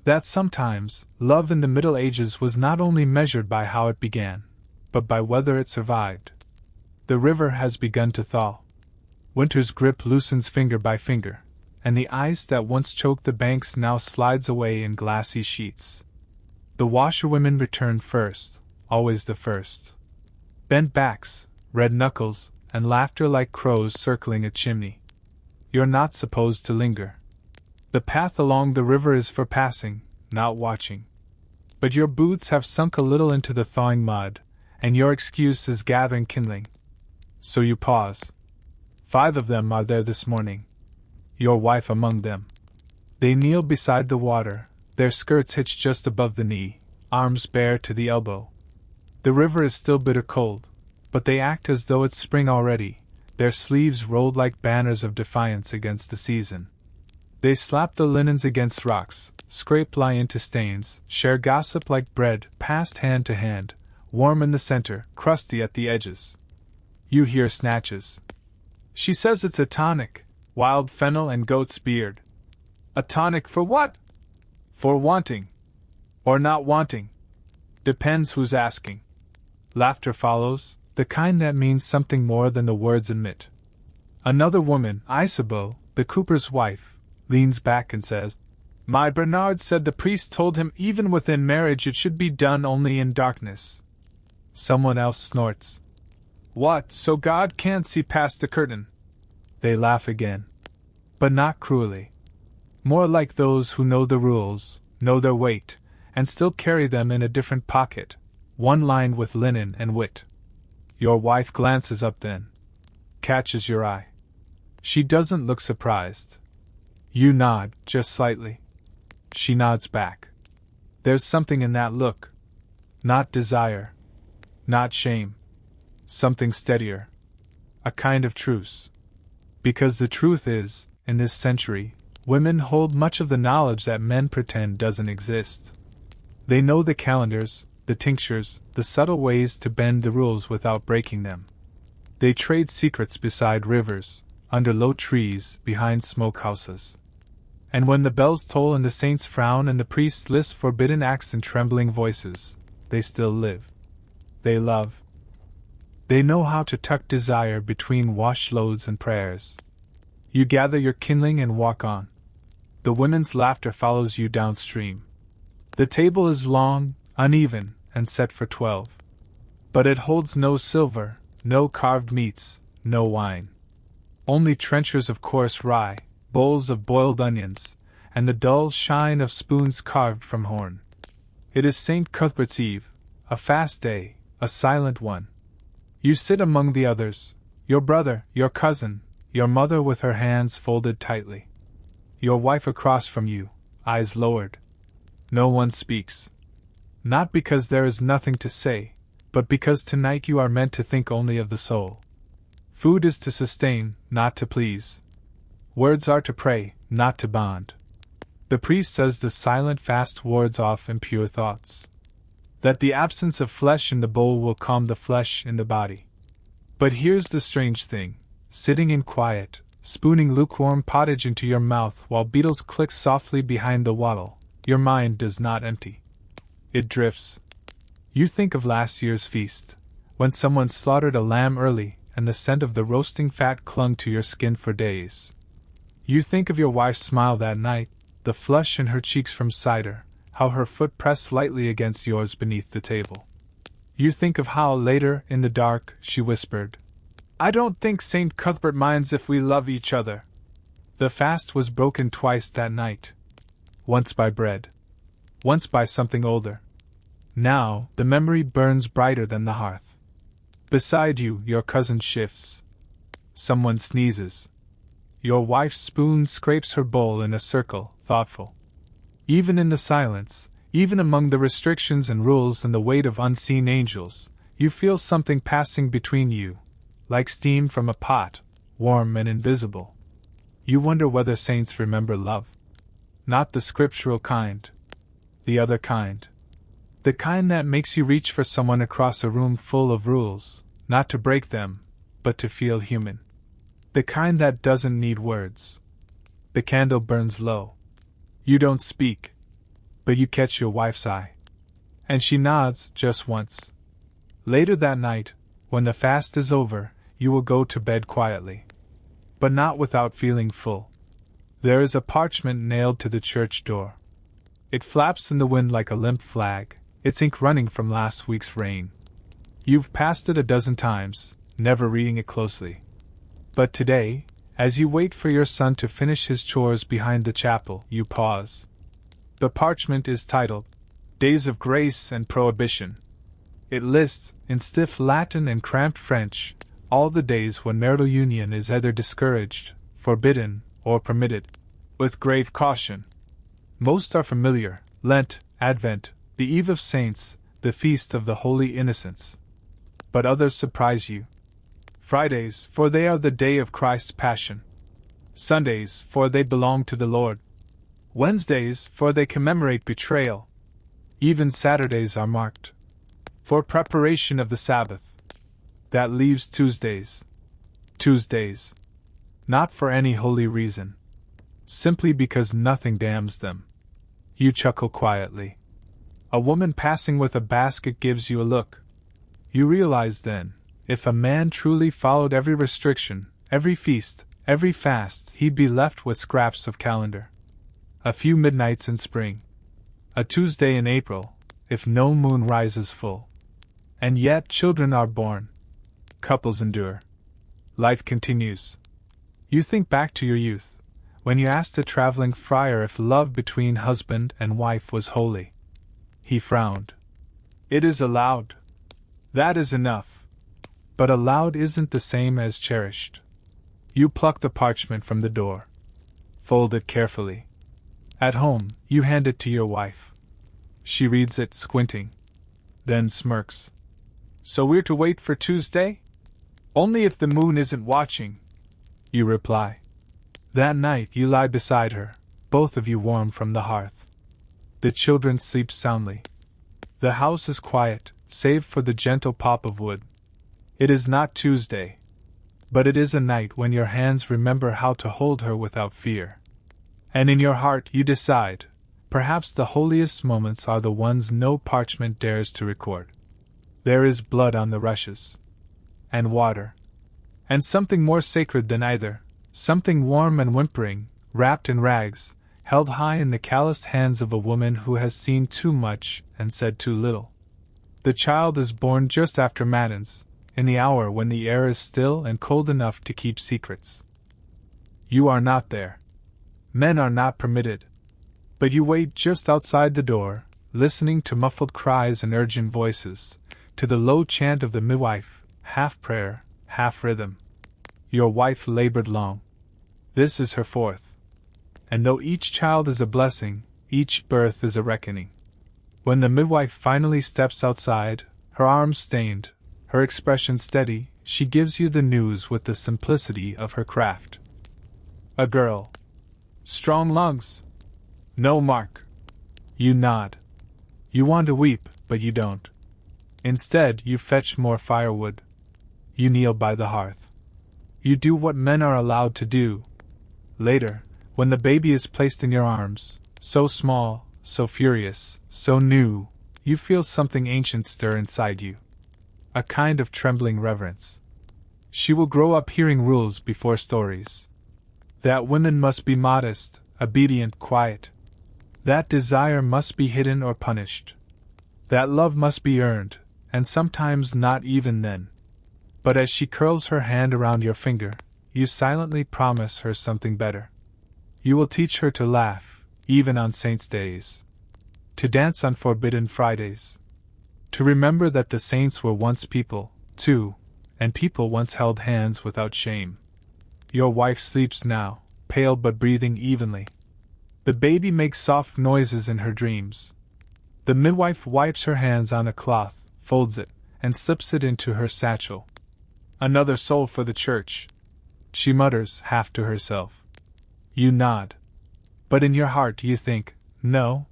That sometimes, love in the Middle Ages was not only measured by how it began, but by whether it survived. The river has begun to thaw. Winter's grip loosens finger by finger, and the ice that once choked the banks now slides away in glassy sheets. The washerwomen return first, always the first. Bent backs, red knuckles, and laughter like crows circling a chimney. You're not supposed to linger. The path along the river is for passing, not watching. But your boots have sunk a little into the thawing mud, and your excuse is gathering kindling. So you pause. 5 of them are there this morning. Your wife among them. They kneel beside the water, their skirts hitched just above the knee, arms bare to the elbow. The river is still bitter cold, but they act as though it's spring already, their sleeves rolled like banners of defiance against the season. They slap the linens against rocks, scrape lie into stains, share gossip like bread, passed hand to hand, warm in the center, crusty at the edges. You hear snatches. She says it's a tonic, wild fennel and goat's beard. A tonic for what? For wanting. Or not wanting. Depends who's asking. Laughter follows, the kind that means something more than the words admit. Another woman, Isabel, the cooper's wife, leans back and says, My Bernard said the priest told him even within marriage it should be done only in darkness. Someone else snorts. What, so God can't see past the curtain? They laugh again. But not cruelly. More like those who know the rules, know their weight, and still carry them in a different pocket, one lined with linen and wit. Your wife glances up then. Catches your eye. She doesn't look surprised. You nod, just slightly. She nods back. There's something in that look. Not desire. Not shame. Something steadier. A kind of truce. Because the truth is, in this century, women hold much of the knowledge that men pretend doesn't exist. They know the calendars, the tinctures, the subtle ways to bend the rules without breaking them. They trade secrets beside rivers, under low trees, behind smokehouses. And when the bells toll and the saints frown and the priests list forbidden acts in trembling voices, they still live. They love. They know how to tuck desire between washloads and prayers. You gather your kindling and walk on. The women's laughter follows you downstream. The table is long, uneven, and set for 12. But it holds no silver, no carved meats, no wine. Only trenchers of coarse rye, bowls of boiled onions, and the dull shine of spoons carved from horn. It is St. Cuthbert's Eve, a fast day, a silent one. You sit among the others, your brother, your cousin, your mother with her hands folded tightly. Your wife across from you, eyes lowered. No one speaks. Not because there is nothing to say, but because tonight you are meant to think only of the soul. Food is to sustain, not to please. Words are to pray, not to bond. The priest says the silent fast wards off impure thoughts. That the absence of flesh in the bowl will calm the flesh in the body. But here's the strange thing, sitting in quiet, spooning lukewarm pottage into your mouth while beetles click softly behind the wattle, your mind does not empty. It drifts. You think of last year's feast, when someone slaughtered a lamb early and the scent of the roasting fat clung to your skin for days. You think of your wife's smile that night, the flush in her cheeks from cider, how her foot pressed lightly against yours beneath the table. You think of how later, in the dark, she whispered, I don't think St. Cuthbert minds if we love each other. The fast was broken twice that night. Once by bread. Once by something older. Now, the memory burns brighter than the hearth. Beside you, your cousin shifts. Someone sneezes. Your wife's spoon scrapes her bowl in a circle, thoughtful. Even in the silence, even among the restrictions and rules and the weight of unseen angels, you feel something passing between you, like steam from a pot, warm and invisible. You wonder whether saints remember love. Not the scriptural kind. The other kind. The kind that makes you reach for someone across a room full of rules, not to break them, but to feel human. The kind that doesn't need words. The candle burns low. You don't speak, but you catch your wife's eye. And she nods just once. Later that night, when the fast is over, you will go to bed quietly. But not without feeling full. There is a parchment nailed to the church door. It flaps in the wind like a limp flag, its ink running from last week's rain. You've passed it a dozen times, never reading it closely. But today, as you wait for your son to finish his chores behind the chapel, you pause. The parchment is titled, Days of Grace and Prohibition. It lists, in stiff Latin and cramped French, all the days when marital union is either discouraged, forbidden, or permitted, with grave caution. Most are familiar: Lent, Advent, the Eve of Saints, the Feast of the Holy Innocents. But others surprise you. Fridays, for they are the day of Christ's Passion. Sundays, for they belong to the Lord. Wednesdays, for they commemorate betrayal. Even Saturdays are marked for preparation of the Sabbath. That leaves Tuesdays. Tuesdays. Not for any holy reason. Simply because nothing damns them. You chuckle quietly. A woman passing with a basket gives you a look. You realize then, if a man truly followed every restriction, every feast, every fast, he'd be left with scraps of calendar. A few midnights in spring. A Tuesday in April, if no moon rises full. And yet children are born. Couples endure. Life continues. You think back to your youth, when you asked a traveling friar if love between husband and wife was holy. He frowned. It is allowed. That is enough. But allowed isn't the same as cherished. You pluck the parchment from the door. Fold it carefully. At home, you hand it to your wife. She reads it, squinting. Then smirks. So we're to wait for Tuesday? Only if the moon isn't watching, you reply. That night you lie beside her, both of you warm from the hearth. The children sleep soundly. The house is quiet, save for the gentle pop of wood. It is not Tuesday, but it is a night when your hands remember how to hold her without fear. And in your heart you decide, perhaps the holiest moments are the ones no parchment dares to record. There is blood on the rushes. And water. And something more sacred than either, something warm and whimpering, wrapped in rags, held high in the calloused hands of a woman who has seen too much and said too little. The child is born just after matins, in the hour when the air is still and cold enough to keep secrets. You are not there. Men are not permitted. But you wait just outside the door, listening to muffled cries and urgent voices, to the low chant of the midwife, half prayer, half rhythm. Your wife labored long. This is her fourth. And though each child is a blessing, each birth is a reckoning. When the midwife finally steps outside, her arms stained, her expression steady, she gives you the news with the simplicity of her craft. A girl. Strong lungs. No mark. You nod. You want to weep, but you don't. Instead, you fetch more firewood. You kneel by the hearth. You do what men are allowed to do. Later, when the baby is placed in your arms, so small, so furious, so new, you feel something ancient stir inside you. A kind of trembling reverence. She will grow up hearing rules before stories. That women must be modest, obedient, quiet. That desire must be hidden or punished. That love must be earned, and sometimes not even then. But as she curls her hand around your finger, you silently promise her something better. You will teach her to laugh, even on saints' days. To dance on forbidden Fridays. To remember that the saints were once people, too, and people once held hands without shame. Your wife sleeps now, pale but breathing evenly. The baby makes soft noises in her dreams. The midwife wipes her hands on a cloth, folds it, and slips it into her satchel. Another soul for the church, she mutters half to herself. You nod. But in your heart you think, no.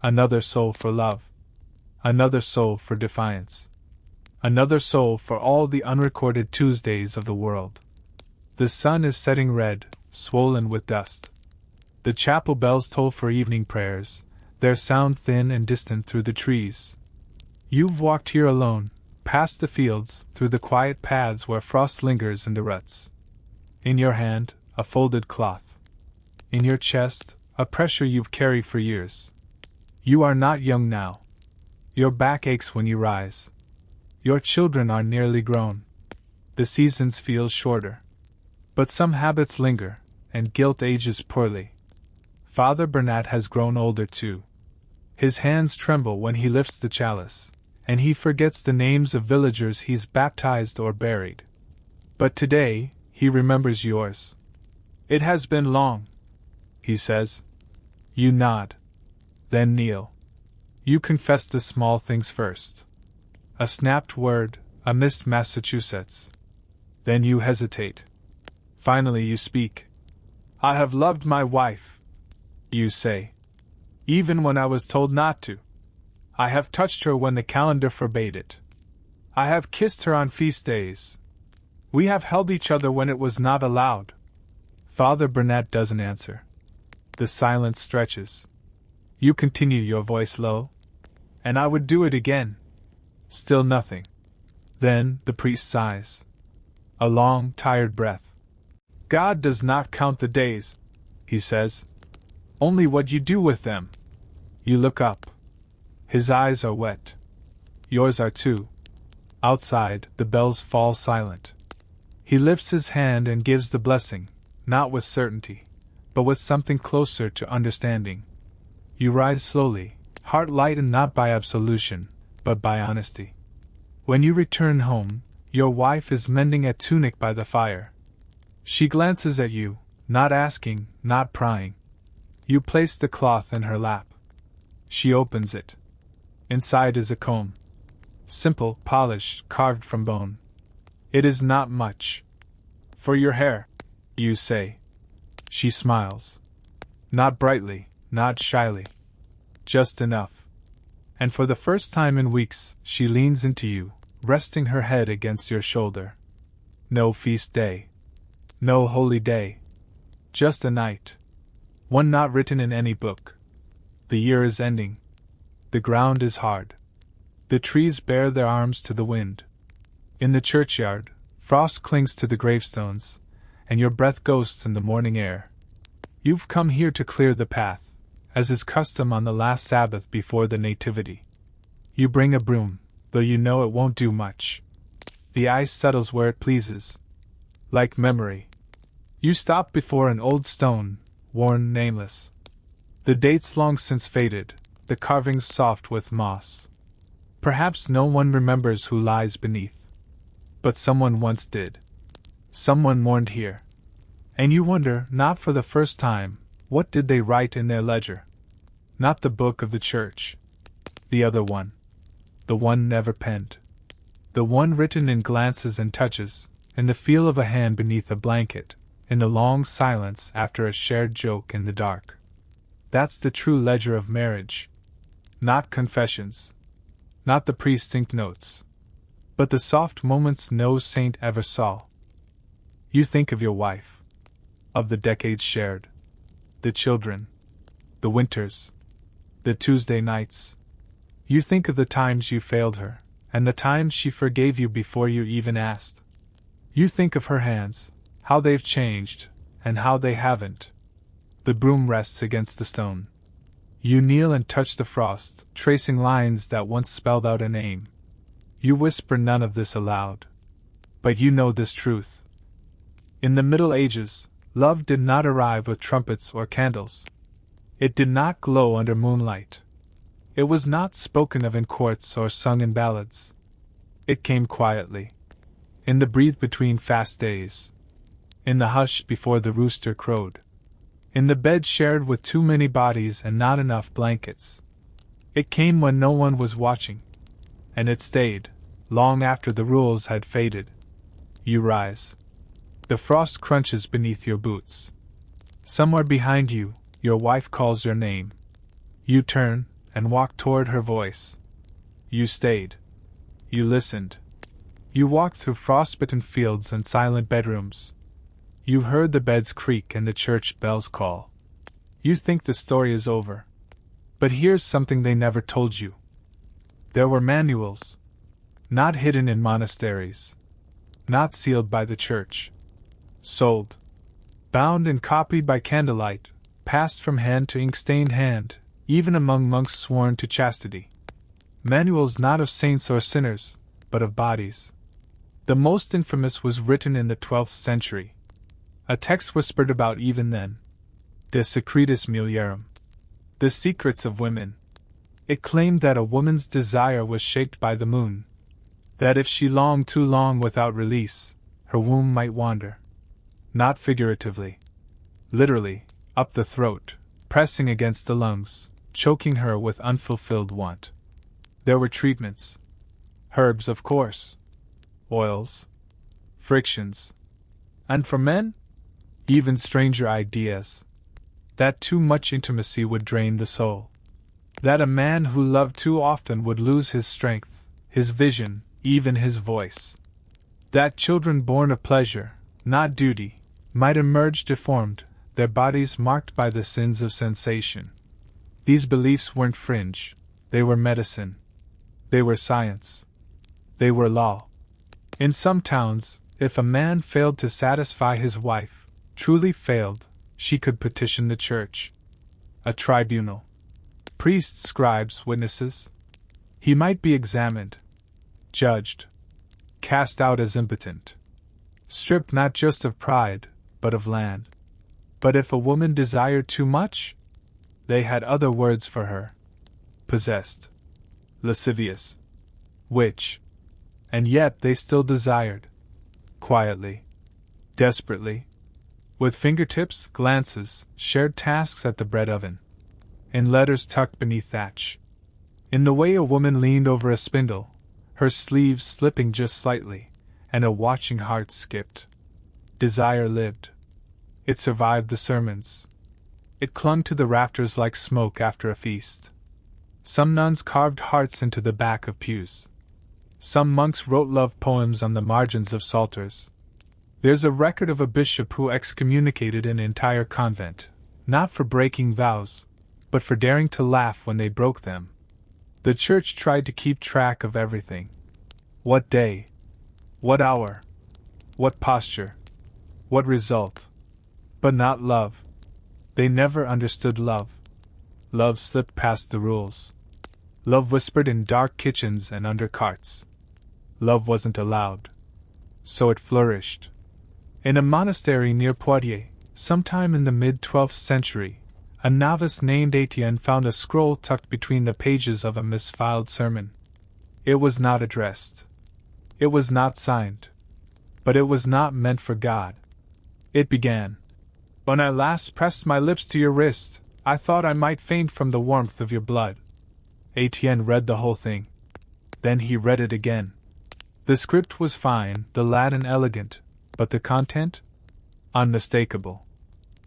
Another soul for love. Another soul for defiance. Another soul for all the unrecorded Tuesdays of the world. The sun is setting red, swollen with dust. The chapel bells toll for evening prayers, their sound thin and distant through the trees. You've walked here alone, past the fields, through the quiet paths where frost lingers in the ruts. In your hand, a folded cloth. in your chest, a pressure you've carried for years. You are not young now. Your back aches when you rise. Your children are nearly grown. The seasons feel shorter. But some habits linger, and guilt ages poorly. Father Bernat has grown older too. His hands tremble when he lifts the chalice, and he forgets the names of villagers he's baptized or buried. But today, he remembers yours. It has been long, he says. You nod. Then kneel. You confess the small things first. A snapped word, a missed Massachusetts. Then you hesitate. Finally you speak. I have loved my wife, you say. Even when I was told not to. I have touched her when the calendar forbade it. I have kissed her on feast days. We have held each other when it was not allowed. Father Bernat doesn't answer. The silence stretches. You continue, your voice low. And I would do it again. Still nothing. Then the priest sighs. A long, tired breath. God does not count the days, he says. Only what you do with them. You look up. His eyes are wet. Yours are too. Outside, the bells fall silent. He lifts his hand and gives the blessing, not with certainty, but with something closer to understanding. You rise slowly, heart lightened not by absolution, but by honesty. When you return home, your wife is mending a tunic by the fire. She glances at you, not asking, not prying. You place the cloth in her lap. She opens it. Inside is a comb. Simple, polished, carved from bone. It is not much. For your hair, you say. She smiles. Not brightly, not shyly. Just enough. And for the first time in weeks, she leans into you, resting her head against your shoulder. No feast day. No holy day. Just a night. One not written in any book. The year is ending. The ground is hard. The trees bare their arms to the wind. In the churchyard, frost clings to the gravestones, and your breath ghosts in the morning air. You've come here to clear the path, as is custom on the last Sabbath before the Nativity. You bring a broom, though you know it won't do much. The ice settles where it pleases. Like memory. You stop before an old stone, worn nameless. The dates long since faded, the carvings soft with moss. Perhaps no one remembers who lies beneath. But someone once did. Someone mourned here. And you wonder, not for the first time, what did they write in their ledger? Not the book of the church. The other one. The one never penned. The one written in glances and touches, in the feel of a hand beneath a blanket, in the long silence after a shared joke in the dark. That's the true ledger of marriage. Not confessions. Not the priest's inked notes. But the soft moments no saint ever saw. You think of your wife. Of the decades shared. The children. The winters. The Tuesday nights. You think of the times you failed her, and the times she forgave you before you even asked. You think of her hands, how they've changed, and how they haven't. The broom rests against the stone. You kneel and touch the frost, tracing lines that once spelled out a name. You whisper none of this aloud. But you know this truth. In the Middle Ages, love did not arrive with trumpets or candles. It did not glow under moonlight. It was not spoken of in courts or sung in ballads. It came quietly. In the breathe between fast days. In the hush before the rooster crowed. In the bed shared with too many bodies and not enough blankets. It came when no one was watching. And it stayed, long after the rules had faded. You rise. The frost crunches beneath your boots. Somewhere behind you, your wife calls your name. You turn, and walk toward her voice. You stayed. You listened. You walked through frostbitten fields and silent bedrooms. You heard the beds creak and the church bells call. You think the story is over. But here's something they never told you. There were manuals. Not hidden in monasteries. Not sealed by the church. Sold. Bound and copied by candlelight, passed from hand to ink-stained hand, even among monks sworn to chastity. Manuals not of saints or sinners, but of bodies. The most infamous was written in the 12th century. A text whispered about even then. De secretis mulierum. The secrets of women. It claimed that a woman's desire was shaped by the moon. That if she longed too long without release, her womb might wander. Not figuratively. Literally, up the throat, pressing against the lungs, choking her with unfulfilled want. There were treatments. Herbs, of course. Oils. Frictions. And for men? Even stranger ideas. That too much intimacy would drain the soul. That a man who loved too often would lose his strength, his vision, even his voice. That children born of pleasure, not duty, might emerge deformed, their bodies marked by the sins of sensation. These beliefs weren't fringe, they were medicine. They were science. They were law. In some towns, if a man failed to satisfy his wife, truly failed, she could petition the church. A tribunal. Priests, scribes, witnesses. He might be examined, judged, cast out as impotent, stripped not just of pride, but of land. But if a woman desired too much, they had other words for her. Possessed. Lascivious. Witch. And yet they still desired. Quietly. Desperately. With fingertips, glances, shared tasks at the bread oven. In letters tucked beneath thatch. In the way a woman leaned over a spindle, her sleeves slipping just slightly, and a watching heart skipped. Desire lived. It survived the sermons. It clung to the rafters like smoke after a feast. Some nuns carved hearts into the back of pews. Some monks wrote love poems on the margins of psalters. There's a record of a bishop who excommunicated an entire convent, not for breaking vows, but for daring to laugh when they broke them. The church tried to keep track of everything. What day? What hour? What posture? What result? But not love. They never understood love. Love slipped past the rules. Love whispered in dark kitchens and under carts. Love wasn't allowed. So it flourished. In a monastery near Poitiers, sometime in the mid-12th century, a novice named Etienne found a scroll tucked between the pages of a misfiled sermon. It was not addressed. It was not signed. But it was not meant for God. It began, "When I last pressed my lips to your wrist, I thought I might faint from the warmth of your blood." Etienne read the whole thing. Then he read it again. The script was fine, the Latin elegant, but the content? Unmistakable.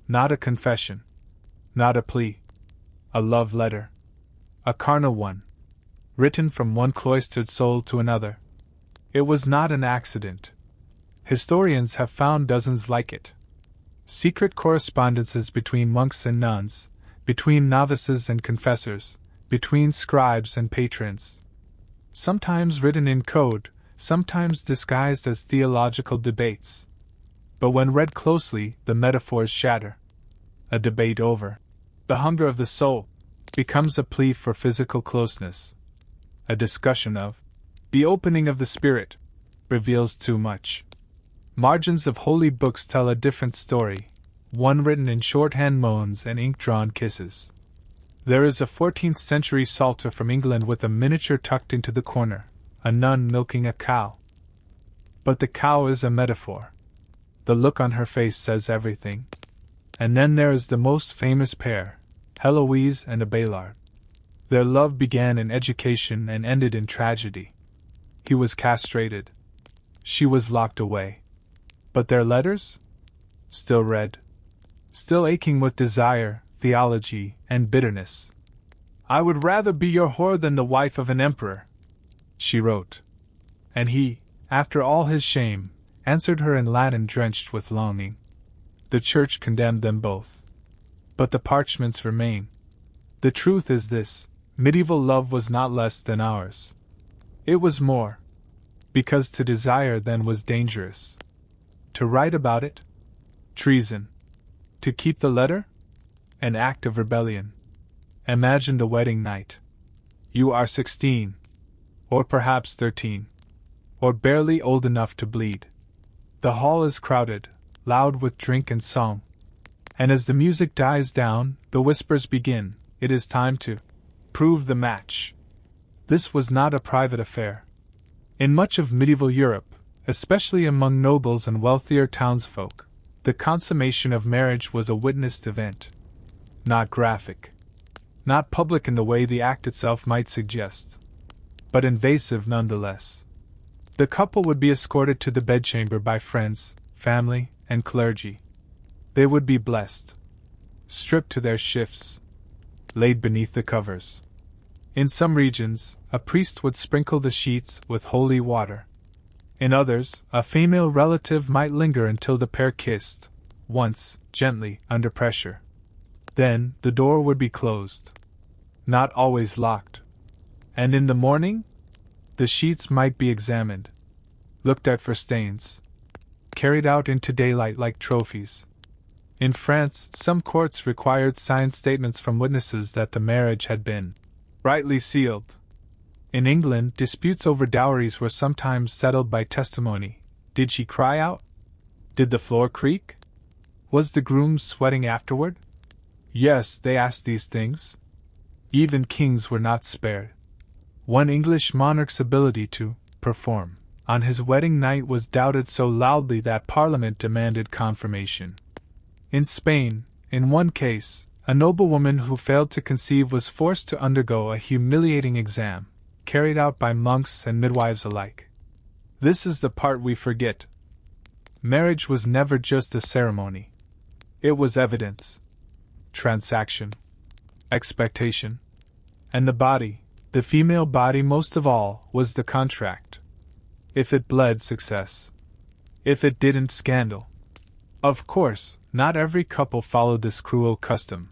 Not a confession. Not a plea. A love letter. A carnal one. Written from one cloistered soul to another. It was not an accident. Historians have found dozens like it. Secret correspondences between monks and nuns, between novices and confessors, between scribes and patrons. Sometimes written in code, sometimes disguised as theological debates. But when read closely, the metaphors shatter. A debate over the hunger of the soul becomes a plea for physical closeness. A discussion of the opening of the spirit reveals too much. Margins of holy books tell a different story, one written in shorthand moans and ink-drawn kisses. There is a 14th century psalter from England with a miniature tucked into the corner, a nun milking a cow. But the cow is a metaphor. The look on her face says everything. And then there is the most famous pair, Heloise and Abelard. Their love began in education and ended in tragedy. He was castrated. She was locked away. But their letters? Still read. Still aching with desire, theology, and bitterness. "I would rather be your whore than the wife of an emperor," she wrote. And he, after all his shame, answered her in Latin drenched with longing. The church condemned them both. But the parchments remain. The truth is this: medieval love was not less than ours. It was more. Because to desire then was dangerous. To write about it? Treason. To keep the letter? an act of rebellion. Imagine the wedding night. You are 16, or perhaps 13, or barely old enough to bleed. The hall is crowded, loud with drink and song. And as the music dies down, the whispers begin. It is time to prove the match. This was not a private affair. In much of medieval Europe, especially among nobles and wealthier townsfolk, the consummation of marriage was a witnessed event. Not graphic. Not public in the way the act itself might suggest. But invasive nonetheless. The couple would be escorted to the bedchamber by friends, family, and clergy. They would be blessed. Stripped to their shifts. Laid beneath the covers. In some regions, a priest would sprinkle the sheets with holy water. In others, a female relative might linger until the pair kissed, once, gently, under pressure. Then, the door would be closed. Not always locked. And in the morning? The sheets might be examined. Looked at for stains. Carried out into daylight like trophies. In France, some courts required signed statements from witnesses that the marriage had been rightly sealed. In England, disputes over dowries were sometimes settled by testimony. Did she cry out? Did the floor creak? Was the groom sweating afterward? Yes, they asked these things. Even kings were not spared. One English monarch's ability to perform on his wedding night was doubted so loudly that Parliament demanded confirmation. In Spain, in one case, a noblewoman who failed to conceive was forced to undergo a humiliating exam, carried out by monks and midwives alike. This is the part we forget. Marriage was never just a ceremony. It was evidence, transaction, expectation. And the body, the female body most of all, was the contract. If it bled, success. If it didn't, scandal. Of course, not every couple followed this cruel custom.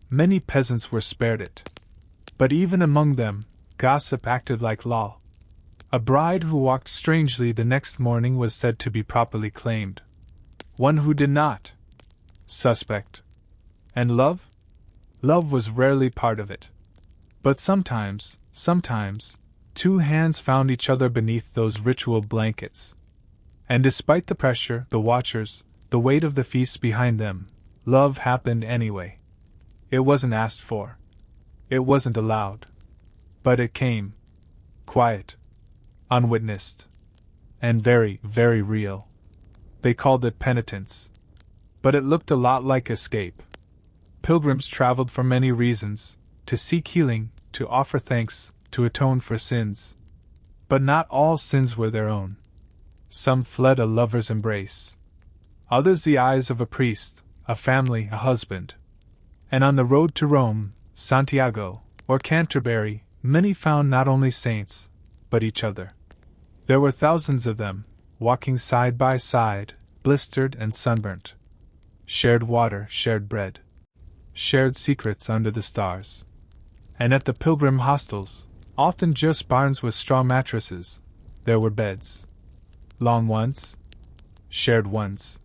Many peasants were spared it. But even among them, gossip acted like law. A bride who walked strangely the next morning was said to be properly claimed. One who did not. Suspect. And love? Love was rarely part of it. But sometimes, two hands found each other beneath those ritual blankets. And despite the pressure, the watchers, the weight of the feast behind them, love happened anyway. It wasn't asked for. It wasn't allowed. But it came. Quiet. Unwitnessed. And very, very real. They called it penitence. But it looked a lot like escape. Pilgrims traveled for many reasons, to seek healing, to offer thanks, to atone for sins. But not all sins were their own. Some fled a lover's embrace. Others the eyes of a priest, a family, a husband. And on the road to Rome, Santiago, or Canterbury, many found not only saints, but each other. There were thousands of them, walking side by side, blistered and sunburnt. Shared water, shared bread. Shared secrets under the stars. And at the pilgrim hostels, often just barns with straw mattresses, there were beds. Long ones. Shared ones.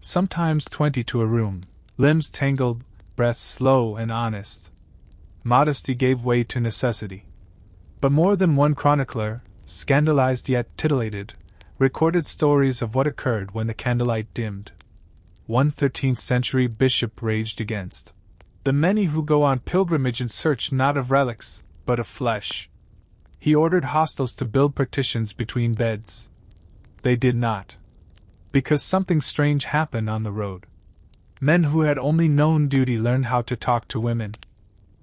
Sometimes 20 to a room, limbs tangled, breath slow and honest. Modesty gave way to necessity. But more than one chronicler, scandalized yet titillated, recorded stories of what occurred when the candlelight dimmed. One 13th century bishop raged against the many who go on pilgrimage in search not of relics, but of flesh. He ordered hostels to build partitions between beds. They did not. Because something strange happened on the road. Men who had only known duty learned how to talk to women.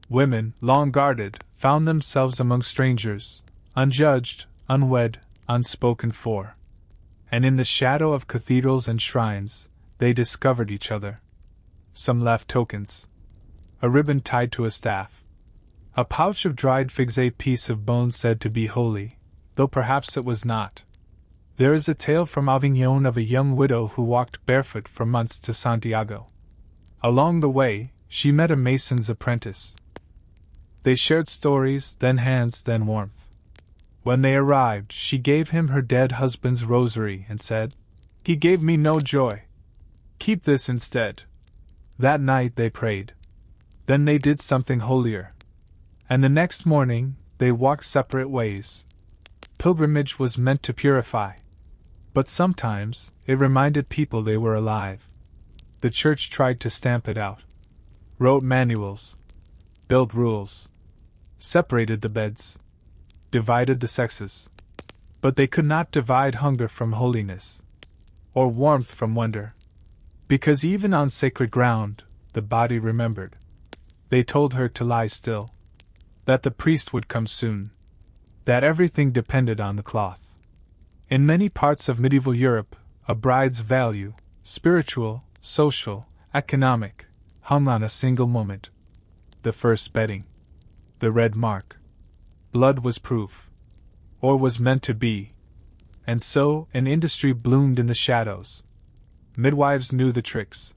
Women, long guarded, found themselves among strangers, unjudged, unwed, unspoken for. And in the shadow of cathedrals and shrines, they discovered each other. Some left tokens. A ribbon tied to a staff. A pouch of dried figs, a piece of bone said to be holy, though perhaps it was not. There is a tale from Avignon of a young widow who walked barefoot for months to Santiago. Along the way, she met a mason's apprentice. They shared stories, then hands, then warmth. When they arrived, she gave him her dead husband's rosary and said, "He gave me no joy. Keep this instead." That night they prayed. Then they did something holier. And the next morning, they walked separate ways. Pilgrimage was meant to purify. But sometimes, it reminded people they were alive. The church tried to stamp it out. Wrote manuals. Built rules. Separated the beds. Divided the sexes. But they could not divide hunger from holiness. Or warmth from wonder. Because even on sacred ground, the body remembered. They told her to lie still. That the priest would come soon. That everything depended on the cloth. In many parts of medieval Europe, a bride's value, spiritual, social, economic, hung on a single moment. The first bedding. The red mark. Blood was proof. Or was meant to be. And so, an industry bloomed in the shadows. Midwives knew the tricks.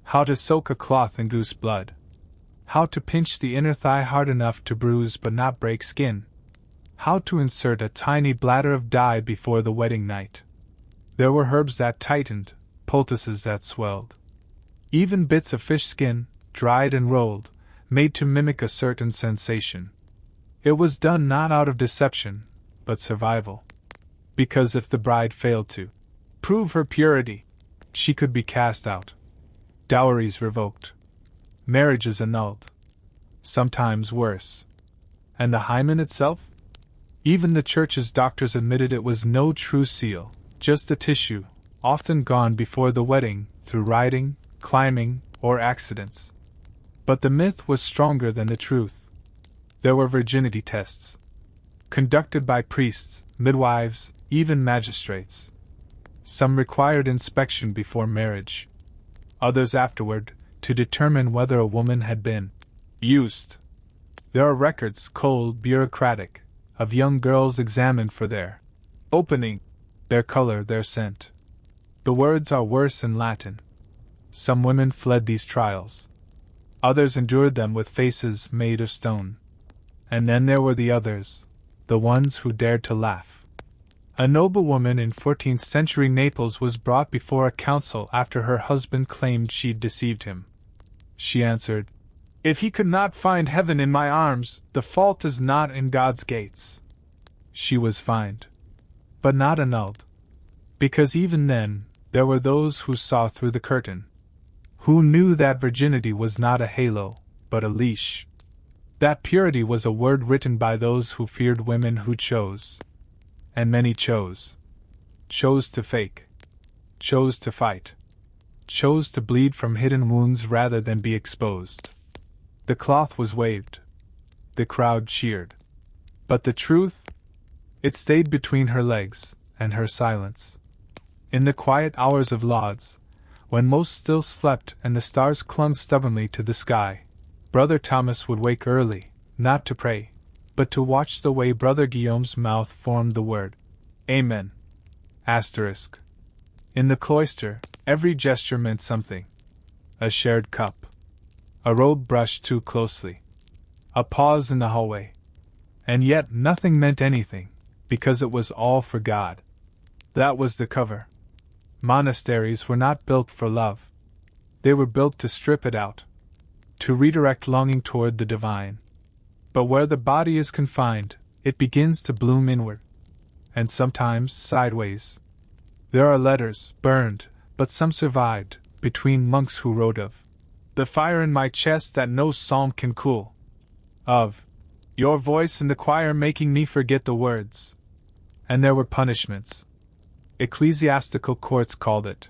How to soak a cloth in goose blood. How to pinch the inner thigh hard enough to bruise but not break skin. How to insert a tiny bladder of dye before the wedding night. There were herbs that tightened, poultices that swelled. Even bits of fish skin, dried and rolled, made to mimic a certain sensation. It was done not out of deception, but survival. Because if the bride failed to prove her purity, she could be cast out. Dowries revoked. Marriages annulled. Sometimes worse. And the hymen itself? Even the church's doctors admitted it was no true seal, just a tissue, often gone before the wedding, through riding, climbing, or accidents. But the myth was stronger than the truth. There were virginity tests. Conducted by priests, midwives, even magistrates. Some required inspection before marriage. Others afterward, to determine whether a woman had been used. There are records, cold, bureaucratic, of young girls examined for their opening, their color, their scent. The words are worse in Latin. Some women fled these trials. Others endured them with faces made of stone. And then there were the others, the ones who dared to laugh. A noblewoman in 14th century Naples was brought before a council after her husband claimed she'd deceived him. She answered, "If he could not find heaven in my arms, the fault is not in God's gates." She was fined. But not annulled. Because even then, there were those who saw through the curtain. Who knew that virginity was not a halo, but a leash. That purity was a word written by those who feared women who chose. And many chose. Chose to fake. Chose to fight. Chose to bleed from hidden wounds rather than be exposed. The cloth was waved. The crowd cheered. But the truth? It stayed between her legs, and her silence. In the quiet hours of lauds, when most still slept and the stars clung stubbornly to the sky, Brother Thomas would wake early, not to pray, but to watch the way Brother Guillaume's mouth formed the word, Amen. Asterisk. In the cloister, every gesture meant something. A shared cup. A robe brushed too closely. A pause in the hallway. And yet nothing meant anything, because it was all for God. That was the cover. Monasteries were not built for love. They were built to strip it out. To redirect longing toward the divine. But where the body is confined, it begins to bloom inward. And sometimes sideways. There are letters, burned, but some survived, between monks who wrote of the fire in my chest that no psalm can cool. Of your voice in the choir making me forget the words. And there were punishments. Ecclesiastical courts called it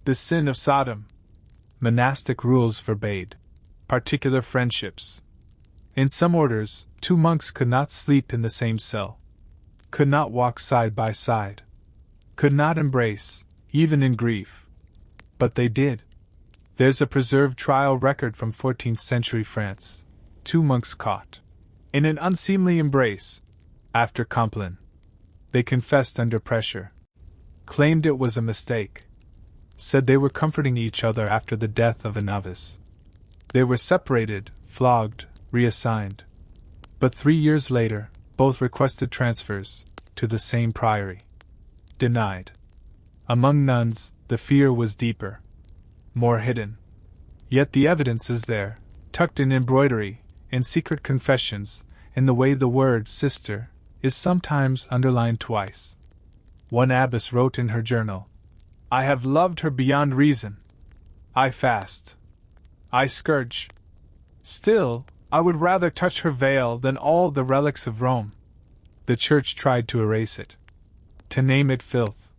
the sin of Sodom. Monastic rules forbade particular friendships. In some orders, 2 monks could not sleep in the same cell, could not walk side by side, could not embrace, even in grief. But they did. There's a preserved trial record from 14th century France. 2 monks caught in an unseemly embrace. After Compline, they confessed under pressure, claimed it was a mistake, said they were comforting each other after the death of a novice. They were separated, flogged, reassigned. But 3 years later, both requested transfers to the same priory. Denied. Among nuns, the fear was deeper, more hidden. Yet the evidence is there. tucked in embroidery, in secret confessions, in the way the word sister is sometimes underlined twice. One abbess wrote in her journal, "I have loved her beyond reason. I fast. I scourge. Still, I would rather touch her veil than all the relics of Rome." The Church tried to erase it, to name it filth.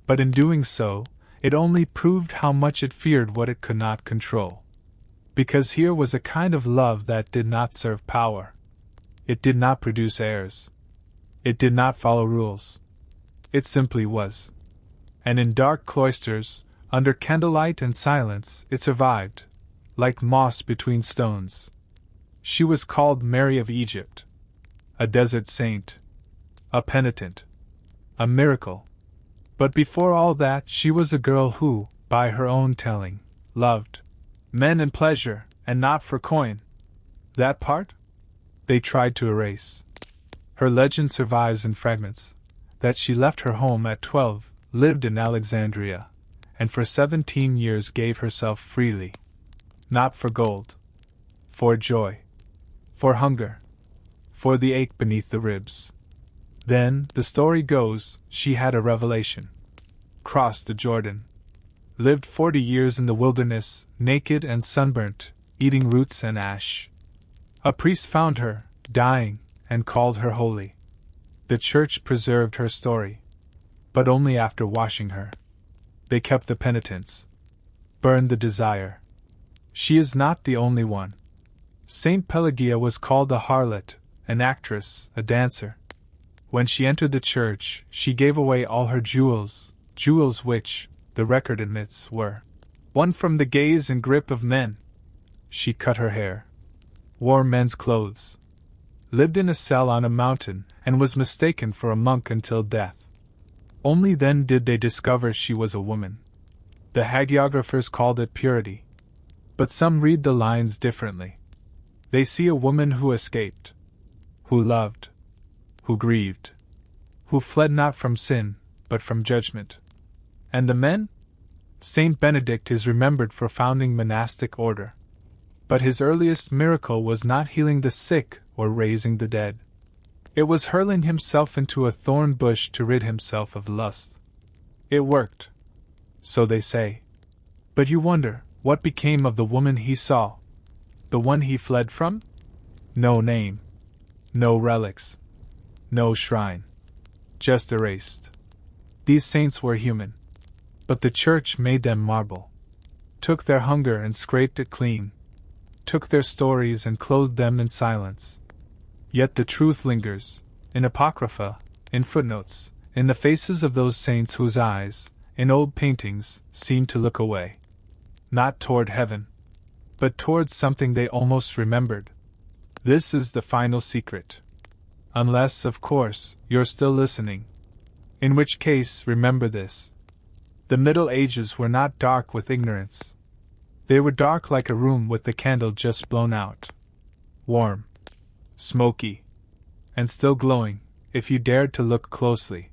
But in doing so, it only proved how much it feared what it could not control. Because here was a kind of love that did not serve power. It did not produce heirs. It did not follow rules. It simply was. And in dark cloisters, under candlelight and silence, it survived, like moss between stones. She was called Mary of Egypt, a desert saint, a penitent, a miracle. But before all that, she was a girl who, by her own telling, loved men and pleasure, and not for coin. That part? They tried to erase. Her legend survives in fragments, that she left her home at 12, lived in Alexandria, and for 17 years gave herself freely. Not for gold. For joy. For hunger. For the ache beneath the ribs. Then, the story goes, she had a revelation. Crossed the Jordan. Lived 40 years in the wilderness, naked and sunburnt, eating roots and ash. A priest found her, dying, and called her holy. The Church preserved her story, but only after washing her. They kept the penitence. Burned the desire. She is not the only one. Saint Pelagia was called a harlot, an actress, a dancer. When she entered the church, she gave away all her jewels, jewels which, the record admits, were won from the gaze and grip of men. She cut her hair, wore men's clothes, lived in a cell on a mountain, and was mistaken for a monk until death. Only then did they discover she was a woman. The hagiographers called it purity. But some read the lines differently. They see a woman who escaped, who loved, who grieved, who fled not from sin, but from judgment. And the men? Saint Benedict is remembered for founding monastic order. But his earliest miracle was not healing the sick or raising the dead. It was hurling himself into a thorn bush to rid himself of lust. It worked. So they say. But you wonder, what became of the woman he saw? The one he fled from? No name. No relics. No shrine. Just erased. These saints were human. But the Church made them marble. Took their hunger and scraped it clean. Took their stories and clothed them in silence. Yet the truth lingers, in apocrypha, in footnotes, in the faces of those saints whose eyes, in old paintings, seem to look away. Not toward heaven, but towards something they almost remembered. This is the final secret. Unless, of course, you're still listening. In which case, remember this. The Middle Ages were not dark with ignorance. They were dark like a room with the candle just blown out. Warm, smoky, and still glowing, if you dared to look closely.